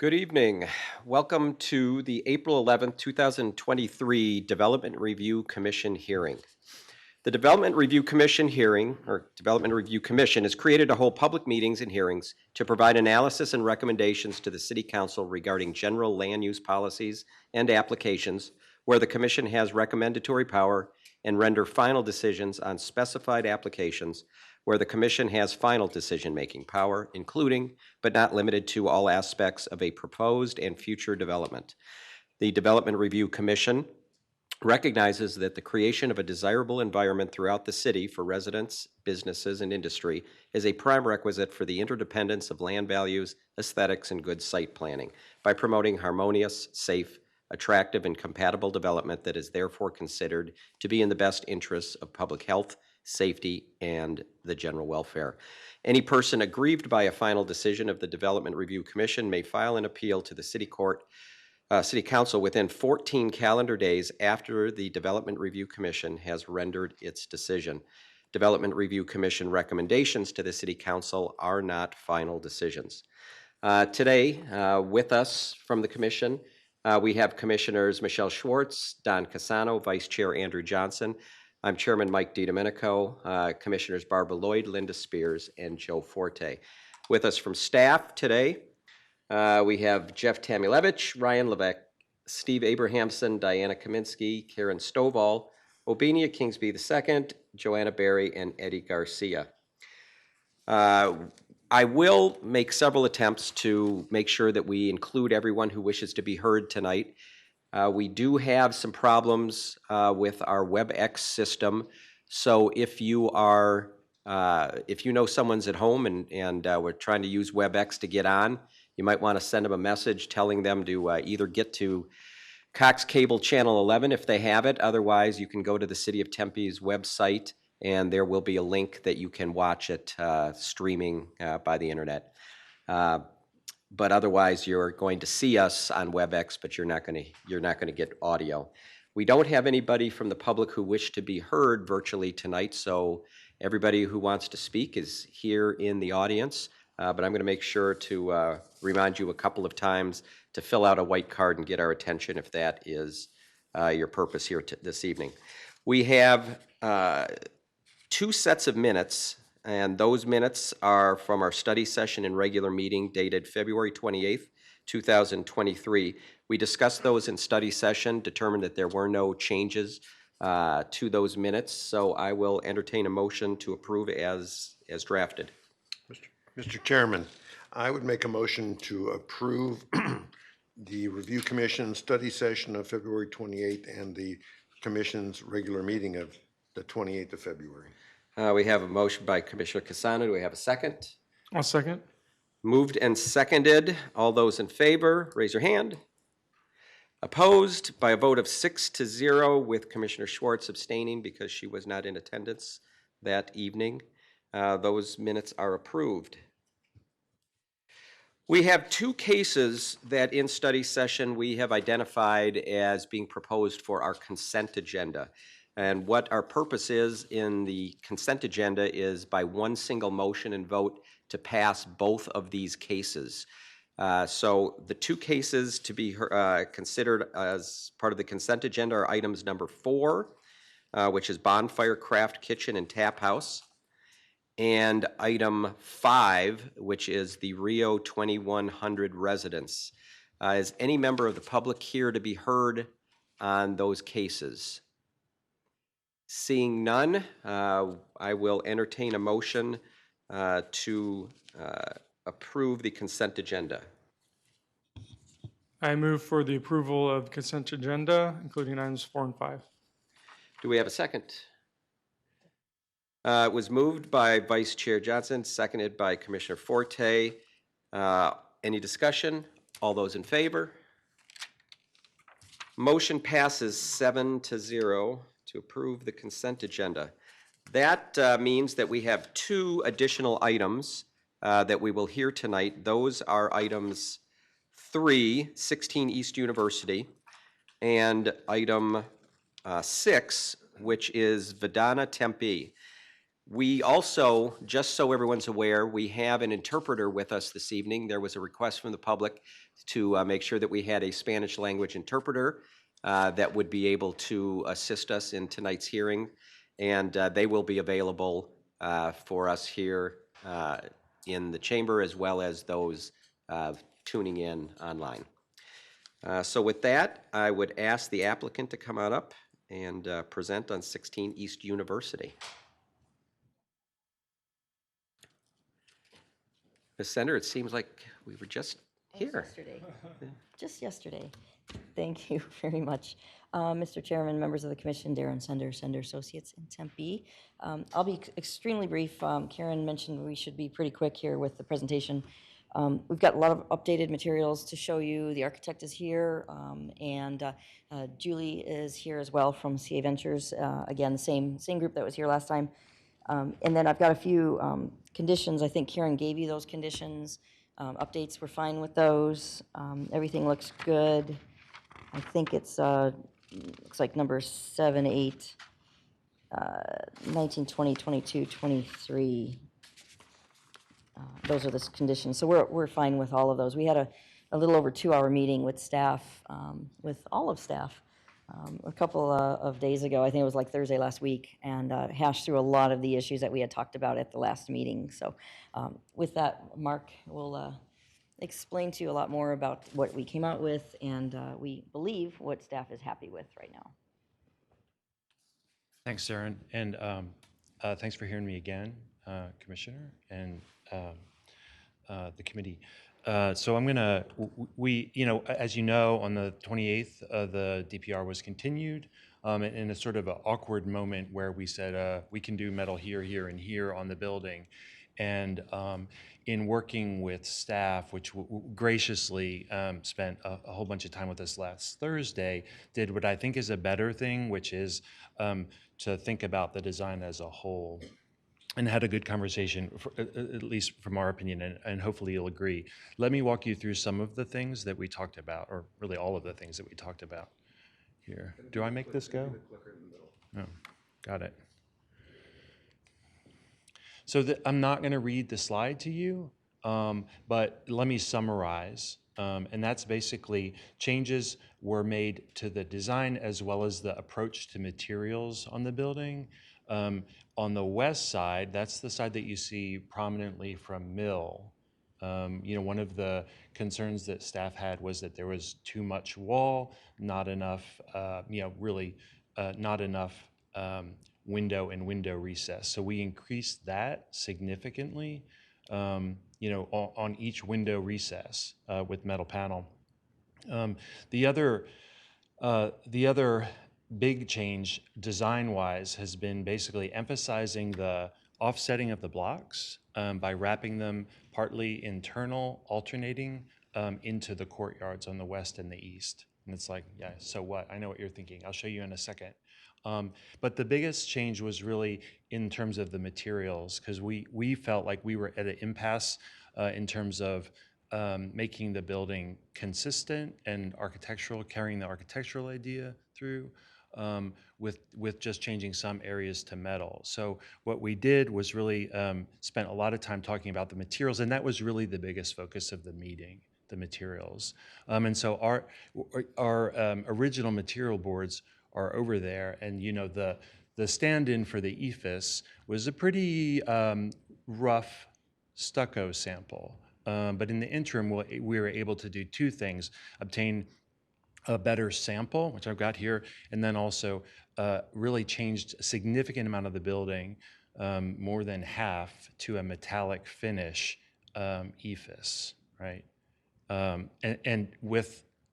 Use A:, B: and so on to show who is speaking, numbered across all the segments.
A: Good evening. Welcome to the April 11th, 2023 Development Review Commission hearing. The Development Review Commission hearing, or Development Review Commission, is created to hold public meetings and hearings to provide analysis and recommendations to the City Council regarding general land use policies and applications where the Commission has recommendatory power and render final decisions on specified applications where the Commission has final decision-making power, including but not limited to all aspects of a proposed and future development. The Development Review Commission recognizes that the creation of a desirable environment throughout the city for residents, businesses, and industry is a prime requisite for the interdependence of land values, aesthetics, and good site planning by promoting harmonious, safe, attractive, and compatible development that is therefore considered to be in the best interests of public health, safety, and the general welfare. Any person aggrieved by a final decision of the Development Review Commission may file an appeal to the City Council within 14 calendar days after the Development Review Commission has rendered its decision. Development Review Commission recommendations to the City Council are not final decisions. Today, with us from the Commission, we have Commissioners Michelle Schwartz, Don Cassano, Vice Chair Andrew Johnson. I'm Chairman Mike DiDomenico, Commissioners Barbara Lloyd, Linda Spears, and Joe Forte. With us from staff today, we have Jeff Tamulevich, Ryan Levesque, Steve Abrahamson, Diana Kaminsky, Karen Stovall, Obinia Kingsby II, Joanna Berry, and Eddie Garcia. I will make several attempts to make sure that we include everyone who wishes to be heard tonight. We do have some problems with our WebEx system, so if you know someone's at home and we're trying to use WebEx to get on, you might want to send them a message telling them to either get to Cox Cable Channel 11 if they have it. Otherwise, you can go to the City of Tempe's website, and there will be a link that you can watch it streaming by the internet. But otherwise, you're going to see us on WebEx, but you're not going to get audio. We don't have anybody from the public who wish to be heard virtually tonight, so everybody who wants to speak is here in the audience. But I'm going to make sure to remind you a couple of times to fill out a white card and get our attention if that is your purpose here this evening. We have 2 sets of minutes, and those minutes are from our study session and regular meeting dated February 28th, 2023. We discussed those in study session, determined that there were no changes to those minutes, so I will entertain a motion to approve as drafted.
B: Mr. Chairman, I would make a motion to approve the Review Commission study session of February 28th and the Commission's regular meeting of the 28th of February.
A: We have a motion by Commissioner Cassano. Do we have a second?
C: I'll second.
A: Moved and seconded. All those in favor, raise your hand. Opposed by a vote of 6-0 with Commissioner Schwartz abstaining because she was not in attendance that evening. Those minutes are approved. We have 2 cases that in study session we have identified as being proposed for our consent agenda. And what our purpose is in the consent agenda is by one single motion and vote to pass both of these cases. So the 2 cases to be considered as part of the consent agenda are items number 4, which is Bonfire Craft Kitchen and Tap House, and item 5, which is the Rio 2100 residence. Is any member of the public here to be heard on those cases? Seeing none, I will entertain a motion to approve the consent agenda.
C: I move for the approval of consent agenda, including items 4 and 5.
A: Do we have a second? It was moved by Vice Chair Johnson, seconded by Commissioner Forte. Any discussion? All those in favor? Motion passes 7-0 to approve the consent agenda. That means that we have 2 additional items that we will hear tonight. Those are items 3, 16 East University, and item 6, which is Vidana Tempe. We also, just so everyone's aware, we have an interpreter with us this evening. There was a request from the public to make sure that we had a Spanish language interpreter that would be able to assist us in tonight's hearing. And they will be available for us here in the chamber as well as those tuning in online. So with that, I would ask the applicant to come on up and present on 16 East University. Ms. Sender, it seems like we were just here.
D: Yesterday, just yesterday. Thank you very much. Mr. Chairman, members of the commission, Darren Sender, Sender Associates in Tempe. I'll be extremely brief. Karen mentioned we should be pretty quick here with the presentation. We've got a lot of updated materials to show you. The architect is here, and Julie is here as well from CA Ventures. Again, the same group that was here last time. And then I've got a few conditions. I think Karen gave you those conditions. Updates, we're fine with those. Everything looks good. I think it's looks like number 7, 8, 19, 20, 22, 23. Those are the conditions. So we're fine with all of those. We had a little over 2-hour meeting with staff, with all of staff, a couple of days ago. I think it was like Thursday last week, and hashed through a lot of the issues that we had talked about at the last meeting. So with that, Mark will explain to you a lot more about what we came out with, and we believe what staff is happy with right now.
E: Thanks, Darren, and thanks for hearing me again, Commissioner, and the committee. So I'm gonna, as you know, on the 28th, the DPR was continued in a sort of an awkward moment where we said we can do metal here, here, and here on the building. And in working with staff, which graciously spent a whole bunch of time with us last Thursday, did what I think is a better thing, which is to think about the design as a whole, and had a good conversation, at least from our opinion, and hopefully you'll agree. Let me walk you through some of the things that we talked about, or really all of the things that we talked about here. Do I make this go? No, got it. So I'm not going to read the slide to you, but let me summarize. And that's basically changes were made to the design as well as the approach to materials on the building. On the west side, that's the side that you see prominently from Mill. One of the concerns that staff had was that there was too much wall, not enough, not enough window and window recess. So we increased that significantly, on each window recess with metal panel. The other big change design-wise has been basically emphasizing the offsetting of the blocks by wrapping them partly internal, alternating into the courtyards on the west and the east. And it's like, yeah, so what? I know what you're thinking. I'll show you in a second. But the biggest change was really in terms of the materials, because we felt like we were at an impasse in terms of making the building consistent and architectural, carrying the architectural idea through, with just changing some areas to metal. So what we did was really spent a lot of time talking about the materials, and that was really the biggest focus of the meeting, the materials. And so our original material boards are over there, and the stand-in for the EIFS was a pretty rough stucco sample. But in the interim, we were able to do two things: obtain a better sample, which I've got here, and then also really changed a significant amount of the building, more than half, to a metallic finish EIFS, right? And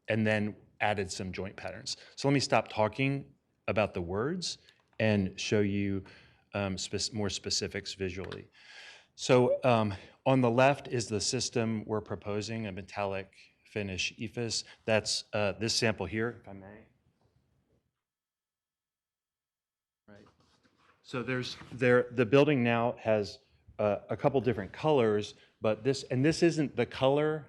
E: then added some joint patterns. So let me stop talking about the words and show you more specifics visually. So on the left is the system we're proposing, a metallic finish EIFS. That's this sample here, if I may. Right. So the building now has a couple different colors, but this isn't the color.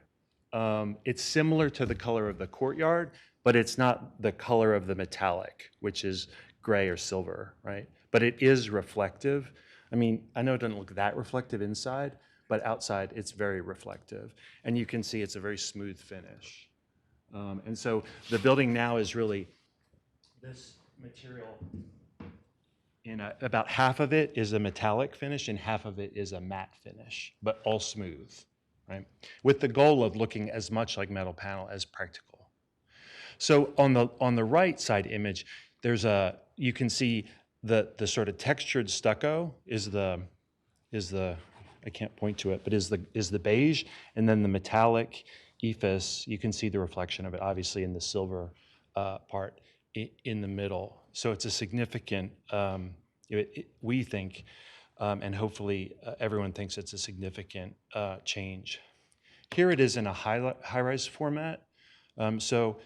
E: It's similar to the color of the courtyard, but it's not the color of the metallic, which is gray or silver, right? But it is reflective I mean, I know it doesn't look that reflective inside, but outside it's very reflective. And you can see it's a very smooth finish. And so the building now is really this material. About half of it is a metallic finish and half of it is a matte finish, but all smooth, right? With the goal of looking as much like metal panel as practical. So on the right side image, you can see the sort of textured stucco is the I can't point to it, but is the beige, and then the metallic ephes, you can see the reflection of it obviously in the silver part in the middle. So it's a significant, we think, and hopefully everyone thinks it's a significant change. Here it is in a high-rise format. So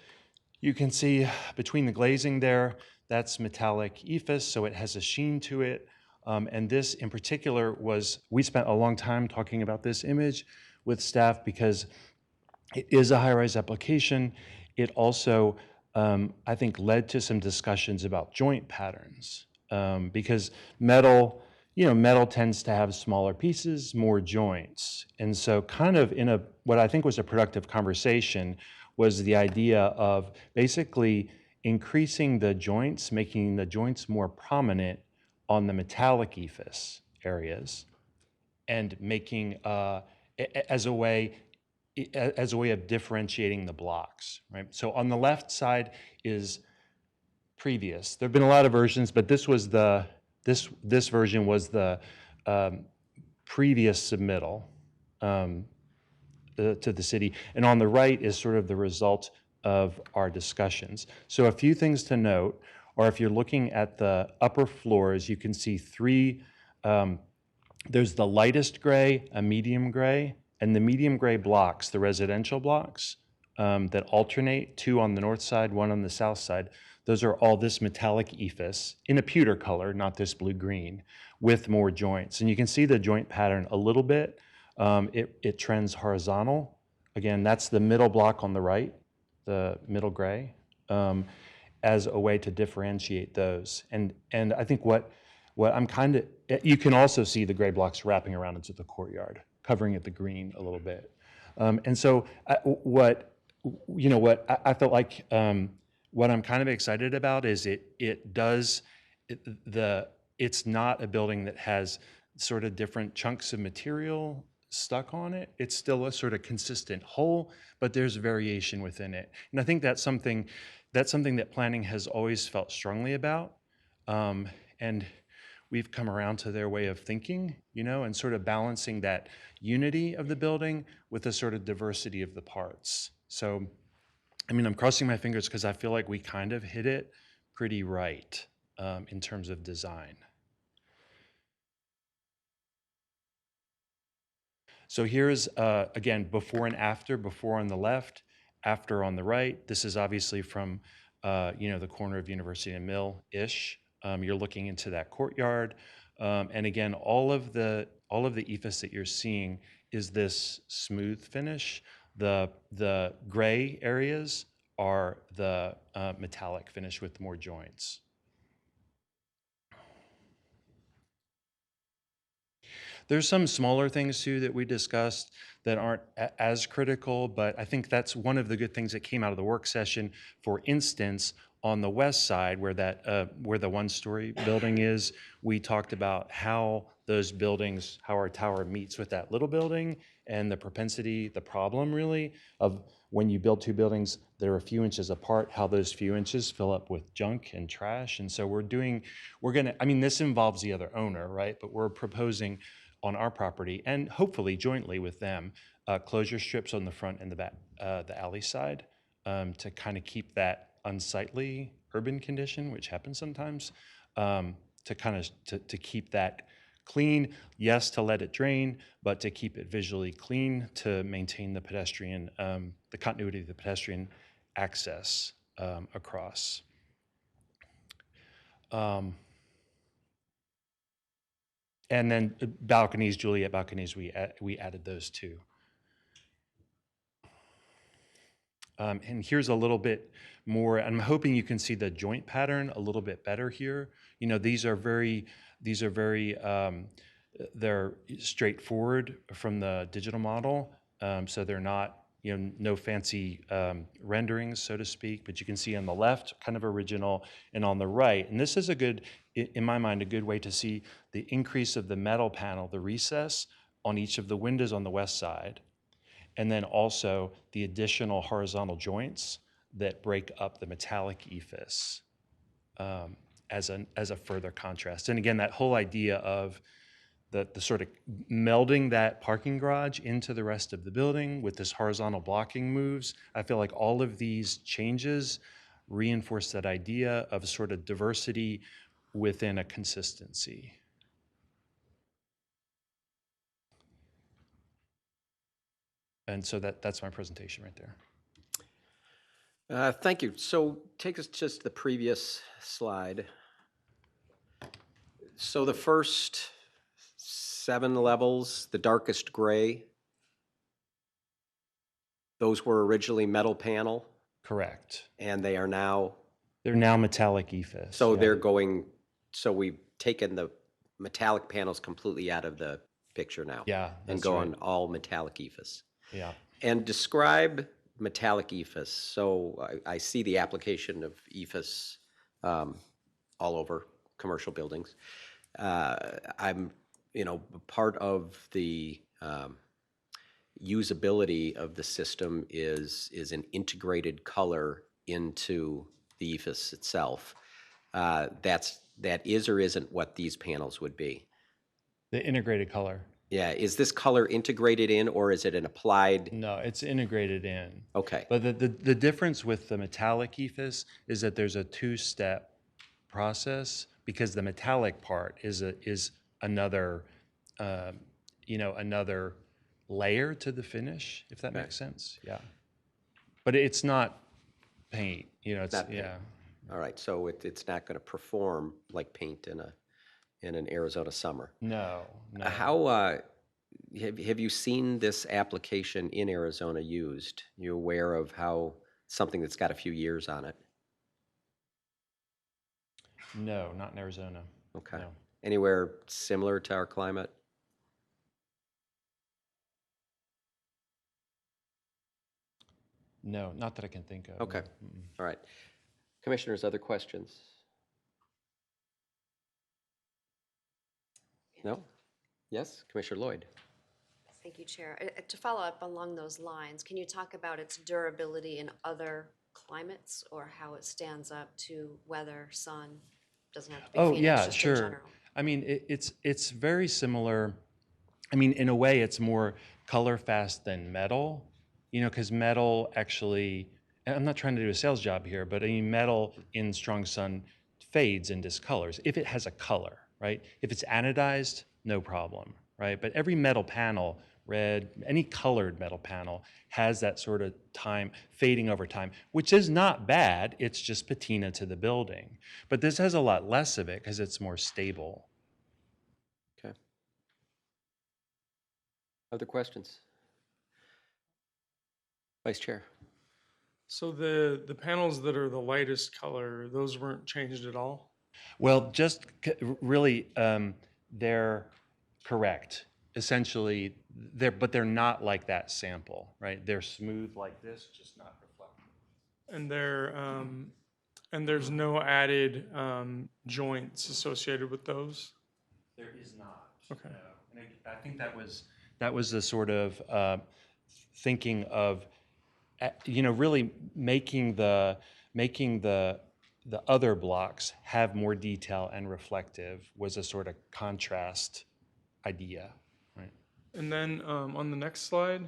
E: you can see between the glazing there, that's metallic ephes, so it has a sheen to it. And this in particular we spent a long time talking about this image with staff because it is a high-rise application. It also, I think, led to some discussions about joint patterns because metal tends to have smaller pieces, more joints. And so kind of what I think was a productive conversation was the idea of basically increasing the joints, making the joints more prominent on the metallic ephes areas and making as a way of differentiating the blocks, right? So on the left side is previous. There have been a lot of versions, but this version was the previous submittal to the city. And on the right is sort of the result of our discussions. So a few things to note, or if you're looking at the upper floors, you can see there's the lightest gray, a medium gray, and the medium gray blocks, the residential blocks that alternate, 2 on the north side, 1 on the south side. Those are all this metallic ephes in a pewter color, not this blue-green, with more joints. And you can see the joint pattern a little bit. It trends horizontal. Again, that's the middle block on the right, the middle gray, as a way to differentiate those. And I think what I'm you can also see the gray blocks wrapping around into the courtyard, covering it the green a little bit. And so what I felt like what I'm kind of excited about is it's not a building that has sort of different chunks of material stuck on it. It's still a sort of consistent whole, but there's variation within it. And I think that's something that planning has always felt strongly about. And we've come around to their way of thinking, and sort of balancing that unity of the building with the sort of diversity of the parts. So, I mean, I'm crossing my fingers because I feel like we kind of hit it pretty right in terms of design. So here's, again, before and after, before on the left, after on the right. This is obviously from, the corner of University and Mill-ish. You're looking into that courtyard. And again, all of the ephes that you're seeing is this smooth finish. The gray areas are the metallic finish with more joints. There's some smaller things too that we discussed that aren't as critical, but I think that's one of the good things that came out of the work session. For instance, on the west side where the one-story building is, we talked about how our tower meets with that little building and the problem really of when you build 2 buildings, they're a few inches apart, how those few inches fill up with junk and trash. And so this involves the other owner, right? But we're proposing on our property and hopefully jointly with them, closure strips on the front and the back, the alley side, to kind of keep that unsightly urban condition, which happens sometimes, to keep that clean. Yes, to let it drain, but to keep it visually clean to maintain the continuity of the pedestrian access across. And then balconies, Juliet balconies, we added those too. And here's a little bit more. I'm hoping you can see the joint pattern a little bit better here. You know, these are very they're straightforward from the digital model. So they're not, you know, no fancy renderings, so to speak, but you can see on the left, kind of original, and on the right. And this is a good, in my mind, a good way to see the increase of the metal panel, the recess on each of the windows on the west side, and then also the additional horizontal joints that break up the metallic ephes as a further contrast. And again, that whole idea of the sort of melding that parking garage into the rest of the building with this horizontal blocking moves, I feel like all of these changes reinforce that idea of a sort of diversity within a consistency. And so that's my presentation right there.
A: Thank you. So take us just to the previous slide. So the first 7 levels, the darkest gray, those were originally metal panel,
E: Correct.
A: and they are now,
E: They're now metallic ephes.
A: so
E: yeah.
A: they're going, so we've taken the metallic panels completely out of the picture now.
E: Yeah,
A: And
E: that's
A: go
E: right.
A: on all metallic ephes.
E: Yeah.
A: And describe metallic ephes. So I see the application of ephes all over commercial buildings. I'm, part of the usability of the system is an integrated color into the ephes itself. That is or isn't what these panels would be.
E: The integrated color.
A: Yeah, is this color integrated in, or is it an applied?
E: No, it's integrated in.
A: Okay.
E: But the difference with the metallic ephes is that there's a 2-step process, because the metallic part is another another layer to the finish, if that makes sense. Yeah. But it's not paint. It's
A: Not paint.
E: yeah.
A: All right, so it's not going to perform like paint in an Arizona summer.
E: No.
A: How have you seen this application in Arizona used? You aware of how something that's got a few years on it?
E: No, not in Arizona.
A: Okay.
E: No.
A: Anywhere similar to our climate?
E: No, not that I can think of.
A: Okay.
E: No. Mm-mm.
A: All right. Commissioners, other questions? No? Yes, Commissioner Lloyd.
F: Thank you, Chair. To follow up along those lines, can you talk about its durability in other climates, or how it stands up to weather, sun? Doesn't have to be
E: Oh,
F: Phoenix,
E: yeah,
F: just in
E: sure.
F: general.
E: I mean, it's very similar. I mean, in a way, it's more color fast than metal, because metal actually, and I'm not trying to do a sales job here, but I mean, metal in strong sun fades and discolors if it has a color, right? If it's anodized, no problem, right? But every metal panel, red, any colored metal panel, has that sort of time fading over time, which is not bad. It's just patina to the building. But this has a lot less of it because it's more stable.
A: Okay. Other questions? Vice Chair.
C: So the panels that are the lightest color, those weren't changed at all?
E: Well, just really, they're correct. Essentially, but they're not like that sample, right? They're smooth like this, just not reflective.
C: And there's no added joints associated with those?
E: There is not.
C: Okay.
E: No. And I think that was the sort of thinking of, really making the other blocks have more detail and reflective was a sort of contrast idea, right?
C: And then on the next slide,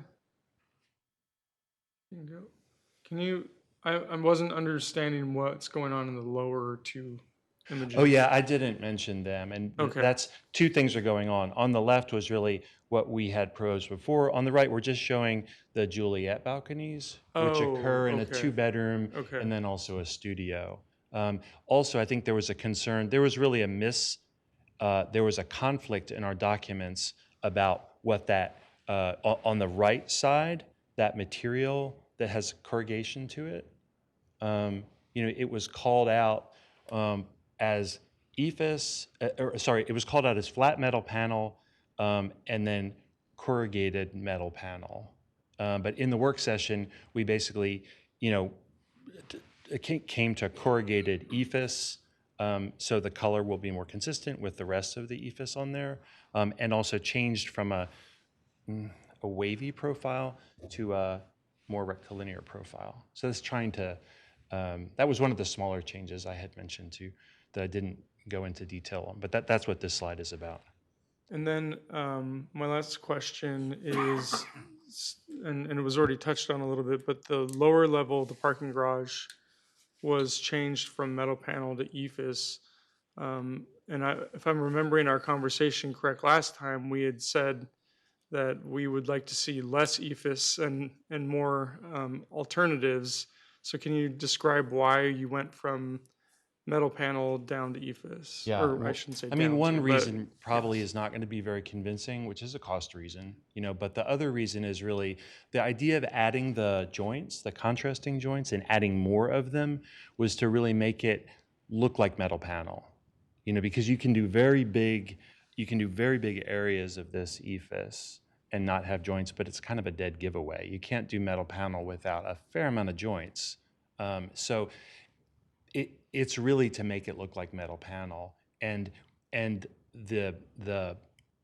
C: I wasn't understanding what's going on in the lower 2 images.
E: Oh yeah, I didn't mention them, and
C: Okay.
E: that's 2 things are going on. On the left was really what we had proposed before. On the right, we're just showing the Juliet balconies, which
C: Oh,
E: occur in a
C: okay.
E: 2-bedroom
C: Okay.
E: and then also a studio. Also, I think there was a concern. There was really there was a conflict in our documents about what that on the right side, that material that has corrugation to it. It was called out as EIFS, it was called out as flat metal panel and then corrugated metal panel. But in the work session, we basically, it came to corrugated EIFS, so the color will be more consistent with the rest of the EIFS on there, and also changed from a wavy profile to a more rectilinear profile. So it's trying to, that was one of the smaller changes I had mentioned too, that I didn't go into detail on, but that's what this slide is about.
C: And then my last question is, and it was already touched on a little bit, but the lower level, the parking garage, was changed from metal panel to EIFS. If I'm remembering our conversation correct last time, we had said that we would like to see less EIFS and more alternatives. So can you describe why you went from metal panel down to EIFS?
E: Yeah,
C: Or I
E: well,
C: shouldn't say
E: I mean,
C: down
E: one
C: to, but-
E: reason probably is not going to be very convincing, which is a cost reason, but the other reason is really the idea of adding the joints, the contrasting joints, and adding more of them was to really make it look like metal panel, because you can do very big areas of this EIFS and not have joints, but it's kind of a dead giveaway. You can't do metal panel without a fair amount of joints. So it's really to make it look like metal panel, and the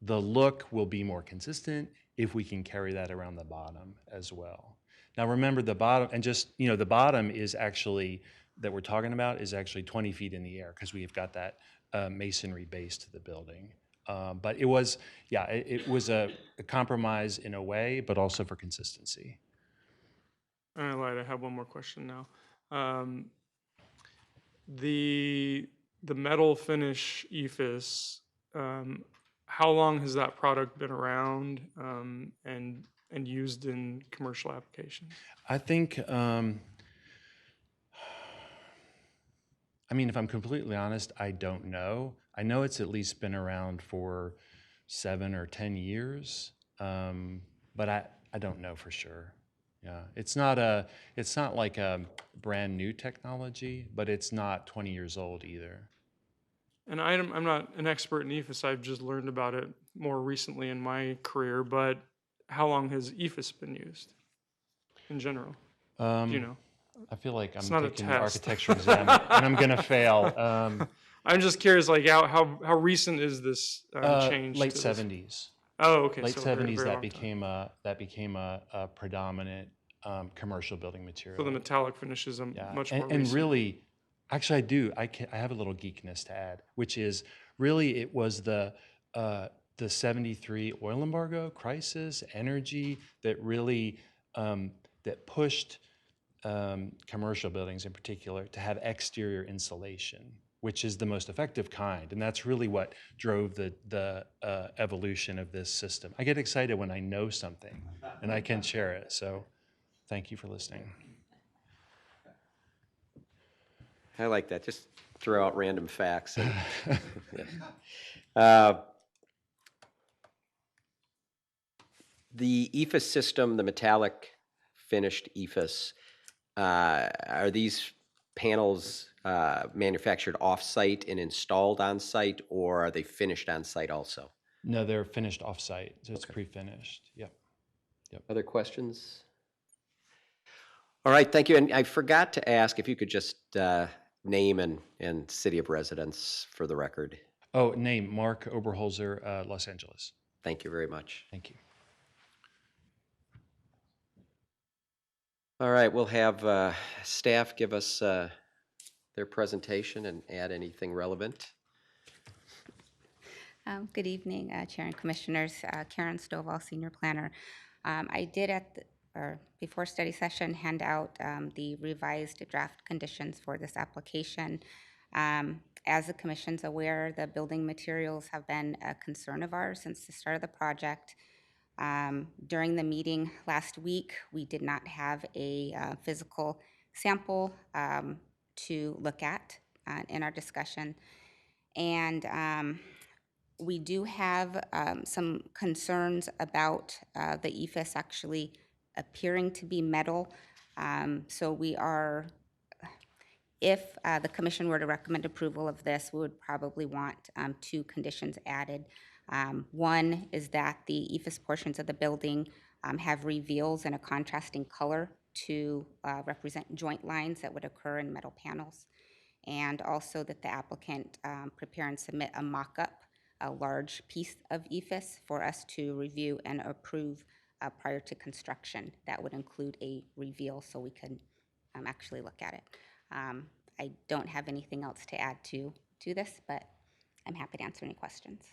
E: look will be more consistent if we can carry that around the bottom as well. Now remember the bottom, and just the bottom is actually that we're talking about is actually 20 feet in the air because we've got that masonry base to the building. But it was a compromise in a way, but also for consistency.
C: I lied, I have one more question now. The metal finish EIFS, how long has that product been around and used in commercial applications?
E: I think, if I'm completely honest, I don't know. I know it's at least been around for 7 or 10 years, but I don't know for sure. Yeah, it's not like a brand new technology, but it's not 20 years old either.
C: And I'm not an expert in EIFS, I've just learned about it more recently in my career, but how long has EIFS been used in general? Do you know?
E: I feel like I'm
C: not a
E: taking an
C: test.
E: architecture exam and I'm gonna fail.
C: I'm just curious, like how recent is this change?
E: Late
C: to this?
E: 70s.
C: Oh, okay.
E: Late
C: so a very,
E: 70s,
C: very
E: that
C: long time.
E: became a predominant commercial building material.
C: So the metallic finish is much more
E: and
C: recent.
E: really, actually, I have a little geekness to add, which is really it was the 73 oil embargo crisis, energy that really that pushed commercial buildings in particular to have exterior insulation, which is the most effective kind, and that's really what drove the evolution of this system. I get excited when I know something and I can share it. So, thank you for listening.
A: I like that. Just throw out random facts. The EIFS system, the metallic finished EIFS, are these panels manufactured off-site and installed on-site, or are they finished on-site also?
E: No, they're finished off-site, so it's pre-finished. Yep.
A: Other questions? All right, thank you. And I forgot to ask if you could just name and city of residence for the record.
E: Oh, name, Mark Oberholzer, Los Angeles.
A: Thank you very much.
E: Thank you.
A: All right, we'll have staff give us their presentation and add anything relevant.
G: Good evening, Chair and Commissioners. Karen Stovall, Senior Planner. I did before study session hand out the revised draft conditions for this application. As the Commission's aware, the building materials have been a concern of ours since the start of the project. During the meeting last week, we did not have a physical sample to look at in our discussion. And we do have some concerns about the EIFS actually appearing to be metal. So we are, if the commission were to recommend approval of this, we would probably want 2 conditions added. One is that the ephes portions of the building have reveals in a contrasting color to represent joint lines that would occur in metal panels. And also that the applicant prepare and submit a mock-up, a large piece of ephes for us to review and approve prior to construction. That would include a reveal so we could actually look at it. I don't have anything else to add to this, but I'm happy to answer any questions.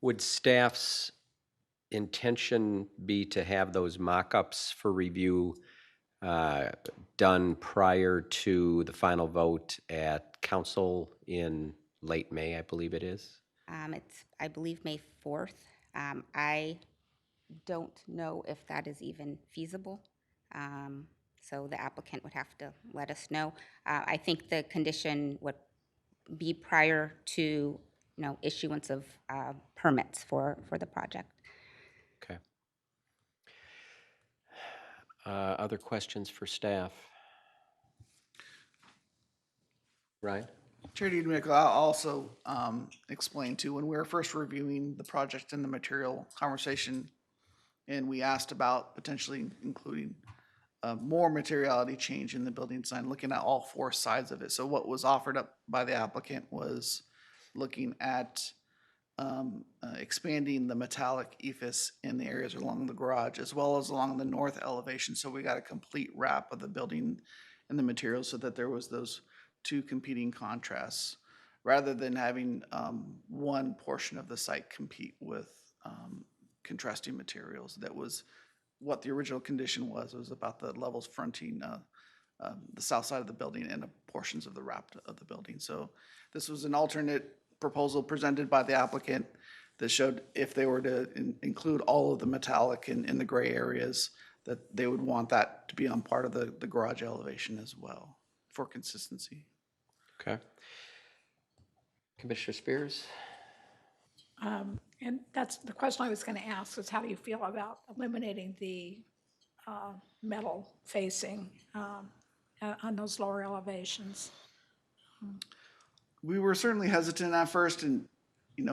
A: Would staff's intention be to have those mock-ups for review done prior to the final vote at council in late May, I believe it is?
G: It's, I believe, May 4th. I don't know if that is even feasible. So the applicant would have to let us know. I think the condition would be prior to, issuance of permits for the project.
A: Okay. Other questions for staff? Ryan?
H: Chair DeMichael, I'll also explain too, when we were first reviewing the project and the material conversation, and we asked about potentially including more materiality change in the building design, looking at all 4 sides of it. So what was offered up by the applicant was looking at expanding the metallic ephes in the areas along the garage as well as along the north elevation. So we got a complete wrap of the building and the materials so that there was those 2 competing contrasts rather than having one portion of the site compete with contrasting materials. That was what the original condition was. It was about the levels fronting the south side of the building and portions of the wrap of the building. So this was an alternate proposal presented by the applicant that showed if they were to include all of the metallic in the gray areas, that they would want that to be on part of the garage elevation as well for consistency.
A: Okay. Commissioner Spears?
I: And that's the question I was going to ask, is how do you feel about eliminating the metal facing on those lower elevations?
H: We were certainly hesitant at first, and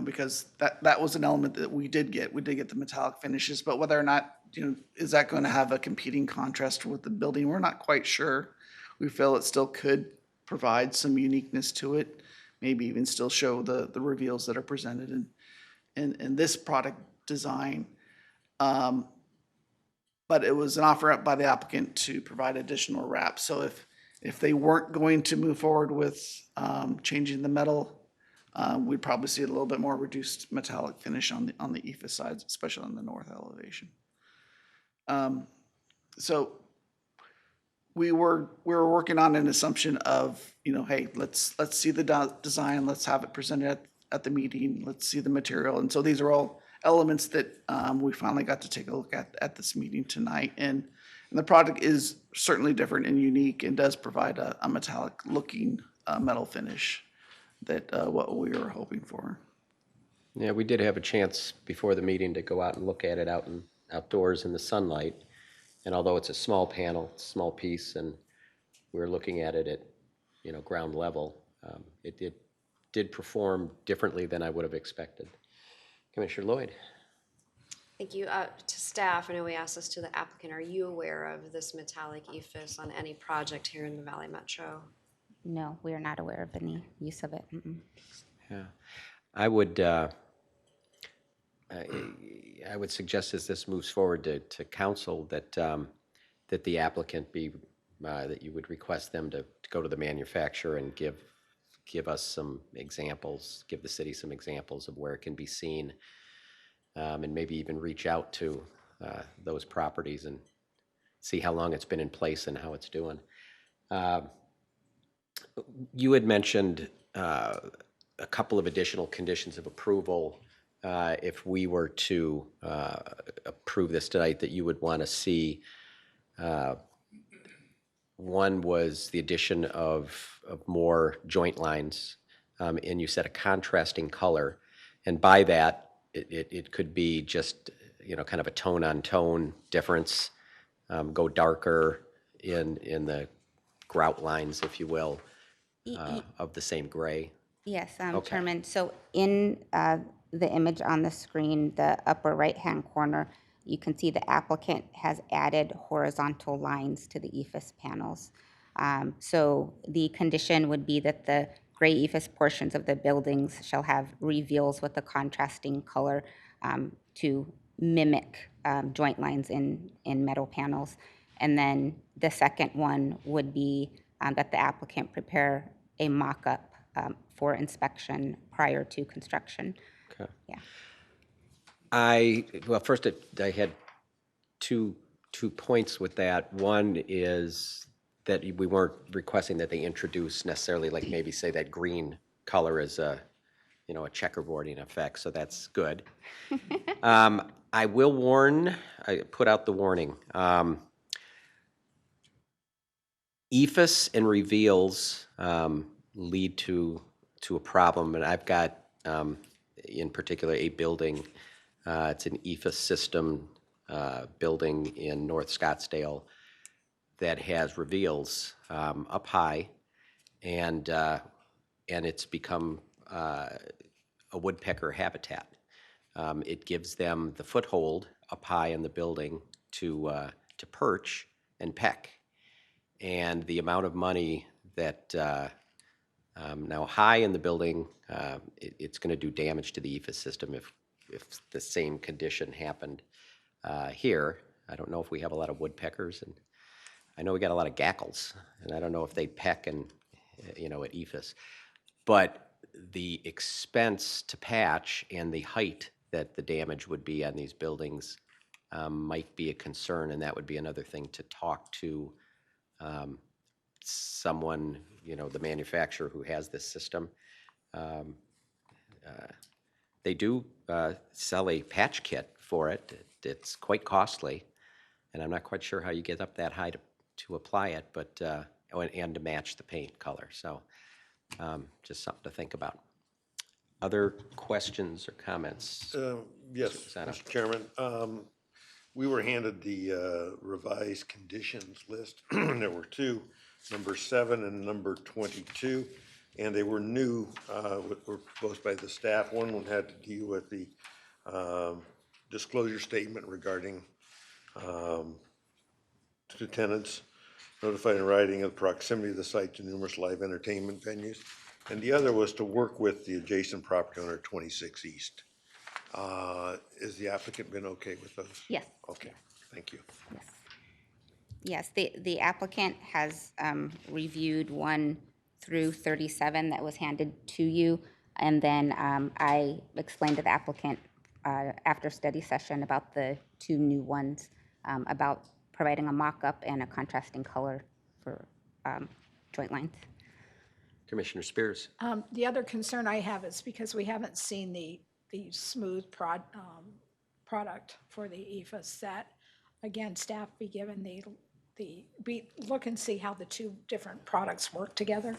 H: because that was an element that we did get. We did get the metallic finishes, but whether or not is that going to have a competing contrast with the building, we're not quite sure. We feel it still could provide some uniqueness to it, maybe even still show the reveals that are presented in this product design. But it was an offer up by the applicant to provide additional wrap. So if they weren't going to move forward with changing the metal, we'd probably see a little bit more reduced metallic finish on the ephes sides, especially on the north elevation. So we were working on an assumption of, hey, let's see the design, let's have it presented at the meeting, let's see the material. And so these are all elements that we finally got to take a look at this meeting tonight. And the product is certainly different and unique and does provide a metallic looking metal finish that what we were hoping for.
A: Yeah, we did have a chance before the meeting to go out and look at it outdoors in the sunlight. And although it's a small panel, small piece, and we were looking at it at ground level, it did perform differently than I would have expected. Commissioner Lloyd?
F: Thank you. To staff, I know we asked this to the applicant. Are you aware of this metallic ephes on any project here in the Valley Metro?
G: No, we are not aware of any use of it. Mm-mm.
A: Yeah, I would suggest as this moves forward to council that that the applicant be that you would request them to go to the manufacturer and give us some examples, give the city some examples of where it can be seen, and maybe even reach out to those properties and see how long it's been in place and how it's doing. You had mentioned a couple of additional conditions of approval if we were to approve this tonight that you would want to see. One was the addition of more joint lines, and you said a contrasting color. And by that, it could be just, kind of a tone-on-tone difference, go darker in the grout lines, if you will, of the same gray.
G: Yes,
A: Okay.
G: Chairman. So in the image on the screen, the upper right-hand corner, you can see the applicant has added horizontal lines to the EFS panels. So the condition would be that the gray EFS portions of the buildings shall have reveals with a contrasting color to mimic joint lines in metal panels. And then the second one would be that the applicant prepare a mock-up for inspection prior to construction.
A: Okay.
G: Yeah.
A: Well, first, I had two points with that. One is that we weren't requesting that they introduce necessarily, like maybe say that green color is a checkerboarding effect, so that's good. I will warn, I put out the warning. EFS and reveals lead to a problem, and I've got, in particular, a building. It's an EFS system building in North Scottsdale that has reveals up high, and it's become a woodpecker habitat. It gives them the foothold up high in the building to perch and peck. And the amount of money that now high in the building, it's going to do damage to the EFS system if the same condition happened here. I don't know if we have a lot of woodpeckers, and I know we got a lot of gackles, and I don't know if they peck at EFS. But the expense to patch and the height that the damage would be on these buildings might be a concern, and that would be another thing to talk to someone, the manufacturer who has this system. They do sell a patch kit for it. It's quite costly, and I'm not quite sure how you get up that high to apply it, but and to match the paint color. So just something to think about. Other questions or comments?
B: Yes,
A: Susano.
B: Mr. Chairman. We were handed the revised conditions list. There were two, number 7 and number 22, and they were new, were proposed by the staff. One had to deal with the disclosure statement regarding to tenants, notified in writing of the proximity of the site to numerous live entertainment venues. And the other was to work with the adjacent property owner, 26 East. Is the applicant been okay with those?
G: Yes.
B: Okay, thank you.
G: Yes, the applicant has reviewed 1 through 37 that was handed to you. And then I explained to the applicant after study session about the 2 new ones, about providing a mock-up and a contrasting color for joint lines.
A: Commissioner Spears.
I: The other concern I have is because we haven't seen the smooth product for the EFS, that, again, staff be given look and see how the 2 different products work together.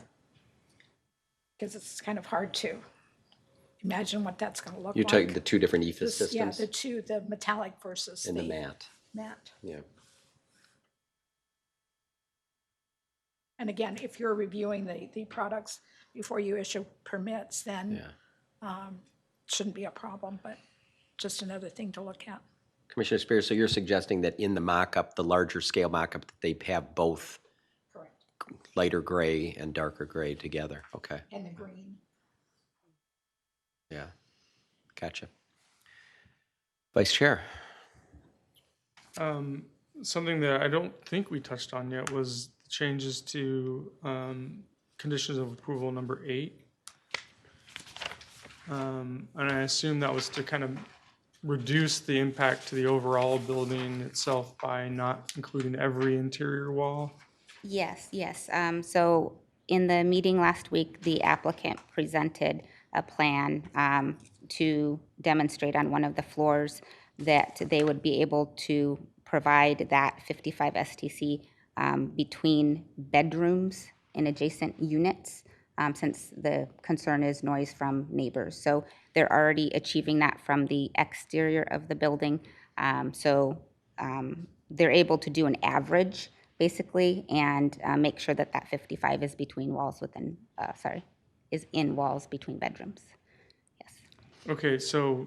I: Because it's kind of hard to imagine what that's going to look
A: You're
I: like.
A: talking the 2 different EFS
I: This- Yeah,
A: systems?
I: the metallic versus
A: And the matte.
I: matte.
A: Yeah.
I: And again, if you're reviewing the products before you issue permits, then shouldn't be a problem, but just another thing to look at.
A: Commissioner Spears, so you're suggesting that in the mock-up, the larger scale mock-up, that they have both
I: Correct.
A: lighter gray and darker gray together? Okay,
I: And the green.
A: yeah, gotcha. Vice Chair.
C: Something that I don't think we touched on yet was the changes to conditions of approval number 8. And I assume that was to kind of reduce the impact to the overall building itself by not including every interior wall.
G: Yes, yes. So in the meeting last week, the applicant presented a plan to demonstrate on one of the floors that they would be able to provide that 55 STC between bedrooms in adjacent units, since the concern is noise from neighbors. So they're already achieving that from the exterior of the building. So they're able to do an average basically, and make sure that that 55 is between walls within, is in walls between bedrooms. Yes.
C: Okay, so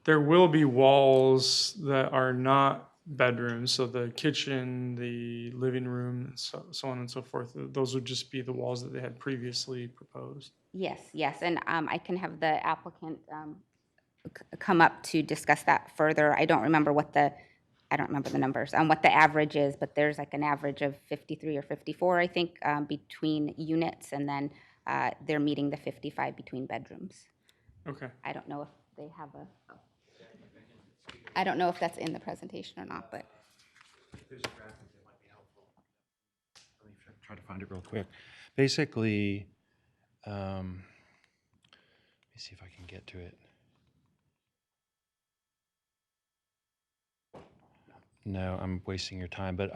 C: there will be walls that are not bedrooms, so the kitchen, the living room, and so on and so forth. Those would just be the walls that they had previously proposed.
G: Yes, yes, and I can have the applicant come up to discuss that further. I don't remember the numbers on what the average is, but there's like an average of 53 or 54, I think, between units, and then they're meeting the 55 between bedrooms.
C: Okay.
G: I don't know if they have I don't know if that's in the presentation or not, but.
E: Try to find it real quick. Basically, let me see if I can get to it. No, I'm wasting your time, but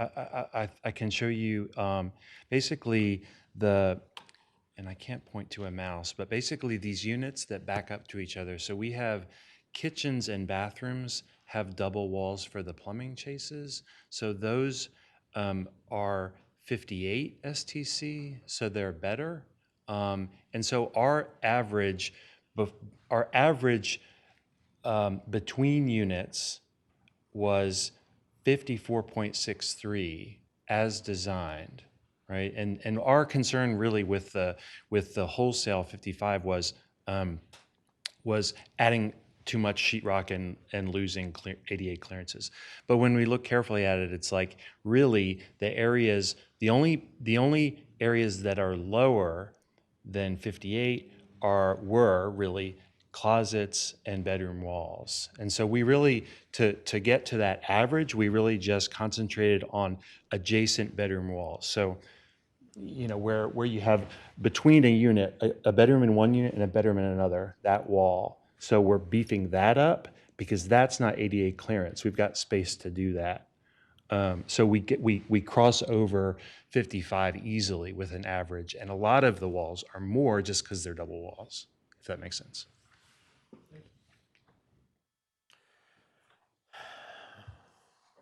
E: I can show you basically and I can't point to a mouse, but basically these units that back up to each other. So we have kitchens and bathrooms have double walls for the plumbing chases. So those are 58 STC, so they're better. And so our average between units was 54.63 as designed, right? And our concern really with the wholesale 55 was adding too much sheetrock and losing ADA clearances. But when we look carefully at it, it's like really the only areas that are lower than 58 were really closets and bedroom walls. And so we really, to get to that average, we really just concentrated on adjacent bedroom walls. So, where you have between a unit, a bedroom in one unit and a bedroom in another, that wall. So we're beefing that up because that's not ADA clearance. We've got space to do that. So we cross over 55 easily with an average, and a lot of the walls are more just because they're double walls, if that makes sense.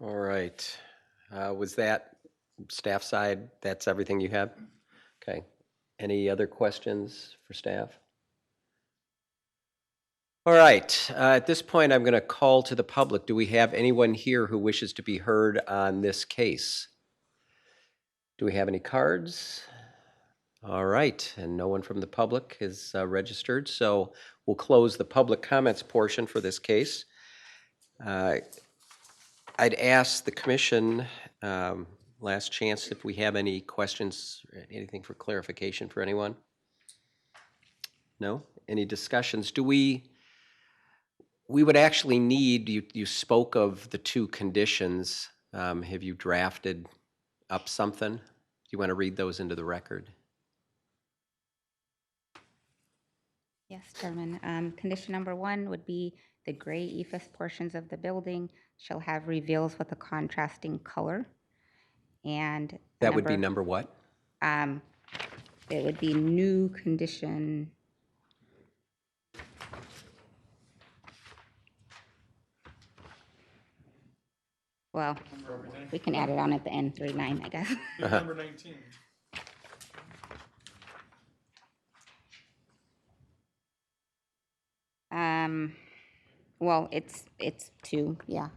A: All right. Was that staff side, that's everything you had? Okay. Any other questions for staff? All right. At this point, I'm going to call to the public. Do we have anyone here who wishes to be heard on this case? Do we have any cards? All right. And no one from the public is registered, so we'll close the public comments portion for this case. I'd ask the commission, last chance, if we have any questions, anything for clarification for anyone? No? Any discussions? We would actually need, you spoke of the two conditions. Have you drafted up something? Do you want to read those into the record?
G: Yes, Chairman. Condition number 1 would be the gray ephes portions of the building shall have reveals with a contrasting color. And
A: That would be number what?
G: It would be new condition. Well, we can add it on at the end, 39, I guess.
C: Number 19.
G: Well, it's 2, yeah.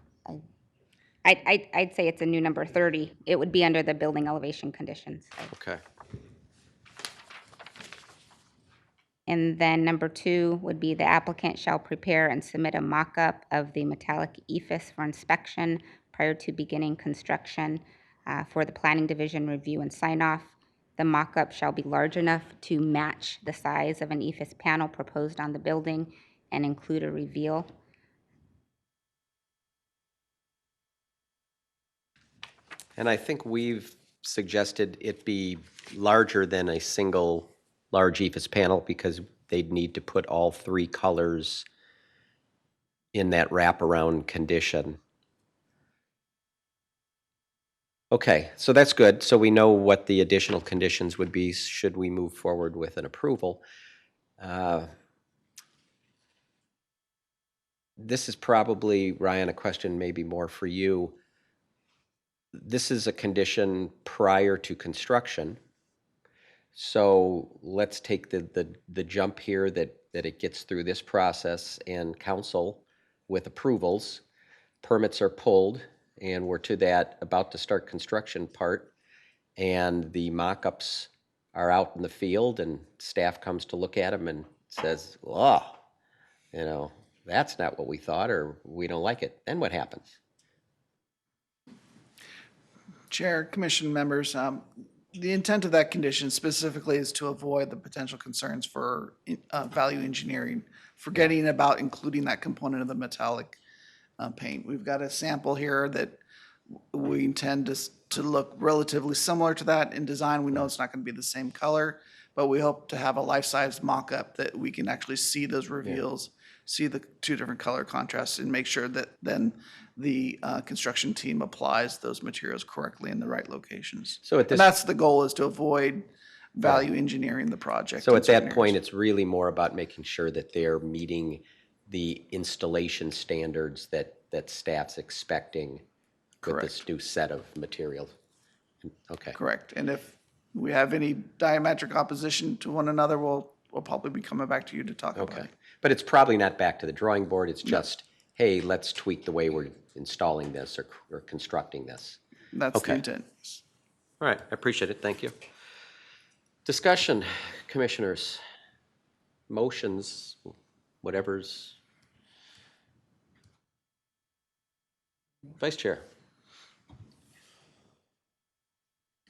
G: I'd say it's a new number 30. It would be under the building elevation conditions.
A: Okay.
G: And then number 2 would be the applicant shall prepare and submit a mock-up of the metallic ephes for inspection prior to beginning construction for the planning division review and sign-off. The mock-up shall be large enough to match the size of an ephes panel proposed on the building and include a reveal.
A: And I think we've suggested it be larger than a single large ephes panel because they'd need to put all 3 colors in that wraparound condition. Okay, so that's good. So we know what the additional conditions would be should we move forward with an approval. This is probably, Ryan, a question maybe more for you. this is a condition prior to construction. So let's take the jump here that it gets through this process and council with approvals. Permits are pulled, and we're to that about to start construction part, and the mock-ups are out in the field, and staff comes to look at them and says, oh, that's not what we thought, or we don't like it. Then what happens?
H: Chair, commission members, the intent of that condition specifically is to avoid the potential concerns for value engineering, forgetting about including that component of the metallic paint. We've got a sample here that we intend to look relatively similar to that in design. We know it's not going to be the same color, but we hope to have a life-size mock-up that we can actually see those reveals, see the two different color contrasts, and make sure that then the construction team applies those materials correctly in the right locations.
A: So at this,
H: And that's the goal, is to avoid value engineering the project.
A: so
H: in
A: at
H: certain
A: that point,
H: areas.
A: it's really more about making sure that they're meeting the installation standards that staff's expecting with this new set of materials. Okay.
H: Correct. And if we have any diametric opposition to one another, we'll probably be coming back to you to talk about
A: Okay.
H: it.
A: But it's probably not back to the drawing board. It's just, hey, let's tweak the way we're installing this or constructing this.
H: That's the
A: Okay.
H: intent.
A: All right, I appreciate it. Thank you. Discussion, commissioners, motions, whatever's. Vice Chair.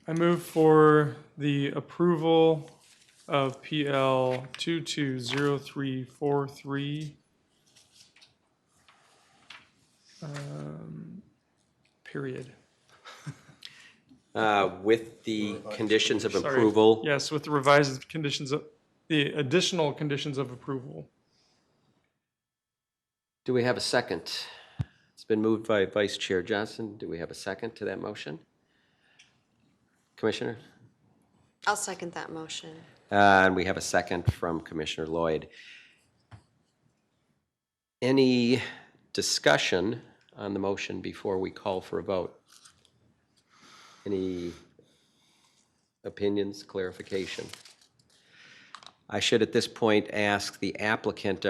C: I move for the approval of PL 220343. Period.
A: With the conditions of
C: Sorry.
A: approval.
C: Yes, with the revised conditions of, the additional conditions of approval.
A: Do we have a second? It's been moved by Vice Chair Johnson. Do we have a second to that motion? Commissioner?
F: I'll second that motion.
A: And we have a second from Commissioner Lloyd. Any discussion on the motion before we call for a vote? Any opinions, clarification? I should at this point ask the applicant,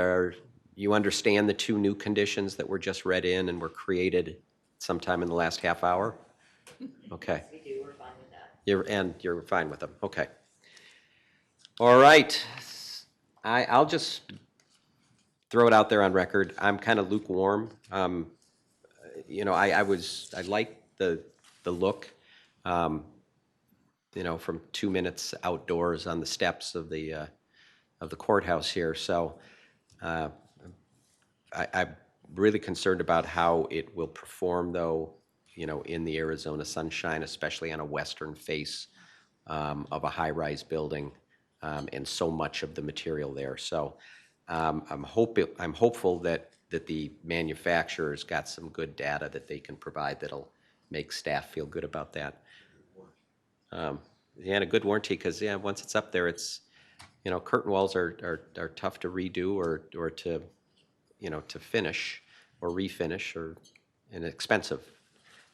A: you understand the two new conditions that were just read in and were created sometime in the last half hour? Okay. We do, we're fine with that. You're fine with them, okay. All right, I'll just throw it out there on record. I'm kind of lukewarm. I like the look, from 2 minutes outdoors on the steps of the courthouse here. So I'm really concerned about how it will perform, though, in the Arizona sunshine, especially on a western face of a high-rise building. And so much of the material there. So I'm hopeful that the manufacturer's got some good data that they can provide that'll make staff feel good about that. And a good warranty, because once it's up there, it's curtain walls are tough to redo or to to finish or refinish and expensive.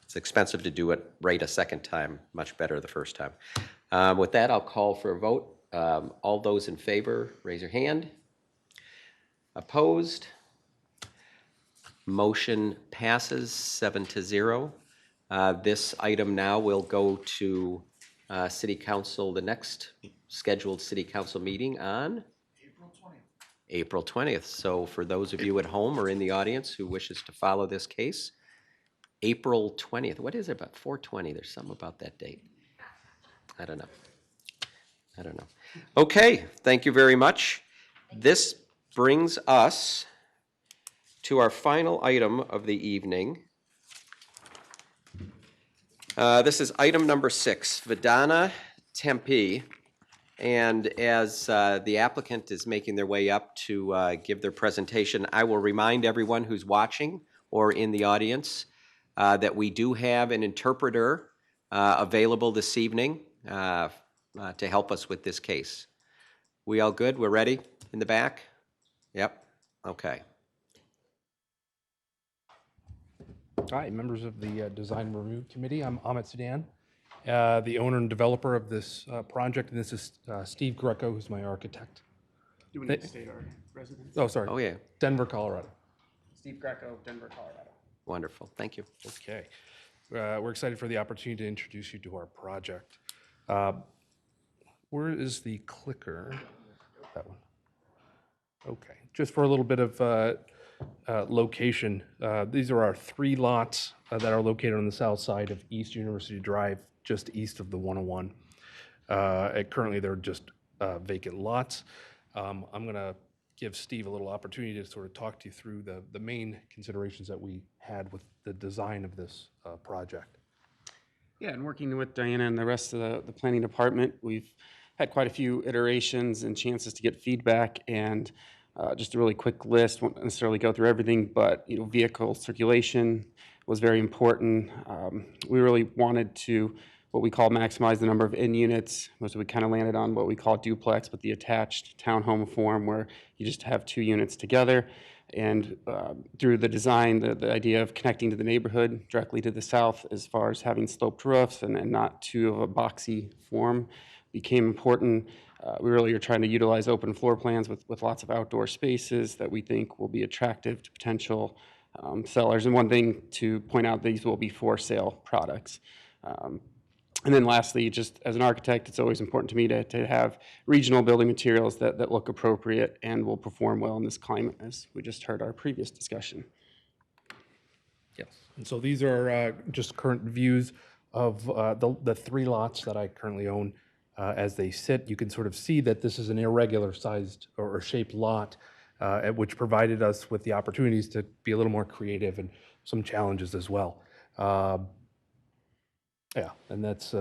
A: It's expensive to do it right a second time. Much better the first time. With that, I'll call for a vote. All those in favor, raise your hand. Opposed? Motion passes 7-0. This item now will go to City Council, the next scheduled City Council meeting on? April 20th. So for those of you at home or in the audience who wishes to follow this case, April 20th. What is it about 4/20? There's something about that date. I don't know. Okay, thank you very much. This brings us to our final item of the evening. This is item number 6, Vidana Tempe. And as the applicant is making their way up to give their presentation, I will remind everyone who's watching or in the audience that we do have an interpreter available this evening to help us with this case. We all good? We're ready in the back? Yep. Okay.
J: Hi, members of the Design Review Committee. I'm Amit Sudan, the owner and developer of this project, and this is Steve Greco, who's my architect.
K: Do we need to state our residence?
J: Oh, sorry.
A: Oh, yeah.
J: Denver, Colorado.
K: Steve Greco, Denver, Colorado.
A: Wonderful. Thank you.
J: Okay. We're excited for the opportunity to introduce you to our project. Where is the clicker? That one. Okay. Just for a little bit of location, these are our 3 lots that are located on the south side of East University Drive, just east of the 101. Currently, they're just vacant lots. I'm going to give Steve a little opportunity to sort of talk to you through the main considerations that we had with the design of this project.
K: Yeah, and working with Diana and the rest of the planning department, we've had quite a few iterations and chances to get feedback, and just a really quick list, won't necessarily go through everything, but vehicle circulation was very important. We really wanted to what we call maximize the number of in units. Most of we kind of landed on what we call duplex, but the attached townhome form where you just have 2 units together. And through the design, the idea of connecting to the neighborhood directly to the south as far as having sloped roofs and not too of a boxy form became important. We really are trying to utilize open floor plans with lots of outdoor spaces that we think will be attractive to potential sellers. And one thing to point out, these will be for sale products. And then lastly, just as an architect, it's always important to me to have regional building materials that look appropriate and will perform well in this climate, as we just heard our previous discussion.
J: Yes. And so these are just current views of the 3 lots that I currently own as they sit. You can sort of see that this is an irregular sized or shaped lot, which provided us with the opportunities to be a little more creative and some challenges as well. Yeah, and that's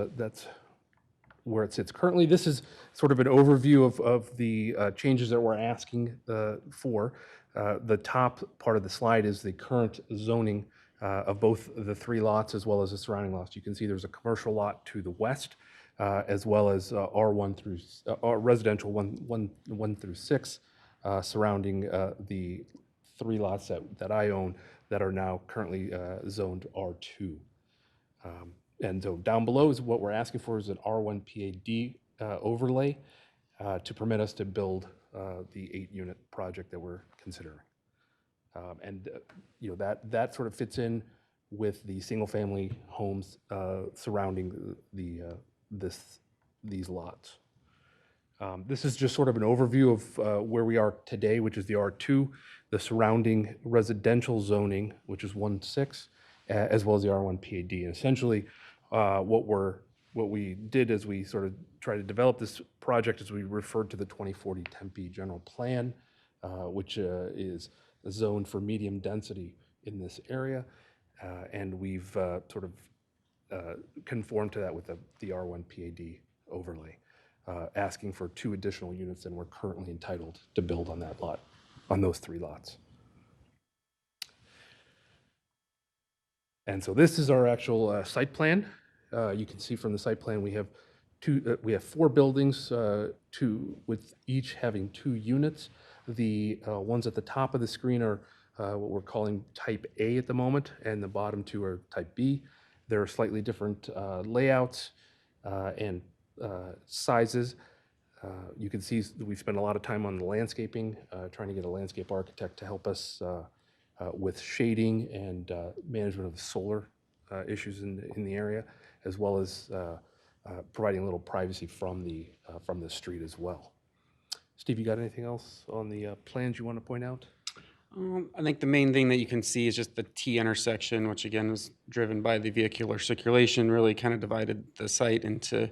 J: where it sits currently. This is sort of an overview of the changes that we're asking for. The top part of the slide is the current zoning of both the 3 lots as well as the surrounding lots. You can see there's a commercial lot to the west, as well as R1 through residential 1 through 6 surrounding the 3 lots that I own that are now currently zoned R2. And so down below is what we're asking for is an R1 PAD overlay to permit us to build the 8-unit project that we're considering. That sort of fits in with the single-family homes surrounding these lots. This is just sort of an overview of where we are today, which is the R2, the surrounding residential zoning, which is 1-6, as well as the R1 PAD. And essentially, what we did as we sort of tried to develop this project is we referred to the 2040 Tempe General Plan, which is zoned for medium density in this area, and we've sort of conformed to that with the R1 PAD overlay, asking for 2 additional units than we're currently entitled to build on that lot, on those 3 lots. And so this is our actual site plan. You can see from the site plan we have 4 buildings, with each having 2 units. The ones at the top of the screen are what we're calling Type A at the moment, and the bottom 2 are Type B. There are slightly different layouts and sizes. You can see we spent a lot of time on the landscaping, trying to get a landscape architect to help us with shading and management of the solar issues in the area, as well as providing a little privacy from the street as well. Steve, you got anything else on the plans you want to point out?
K: I think the main thing that you can see is just the T intersection, which again was driven by the vehicular circulation, really kind of divided the site into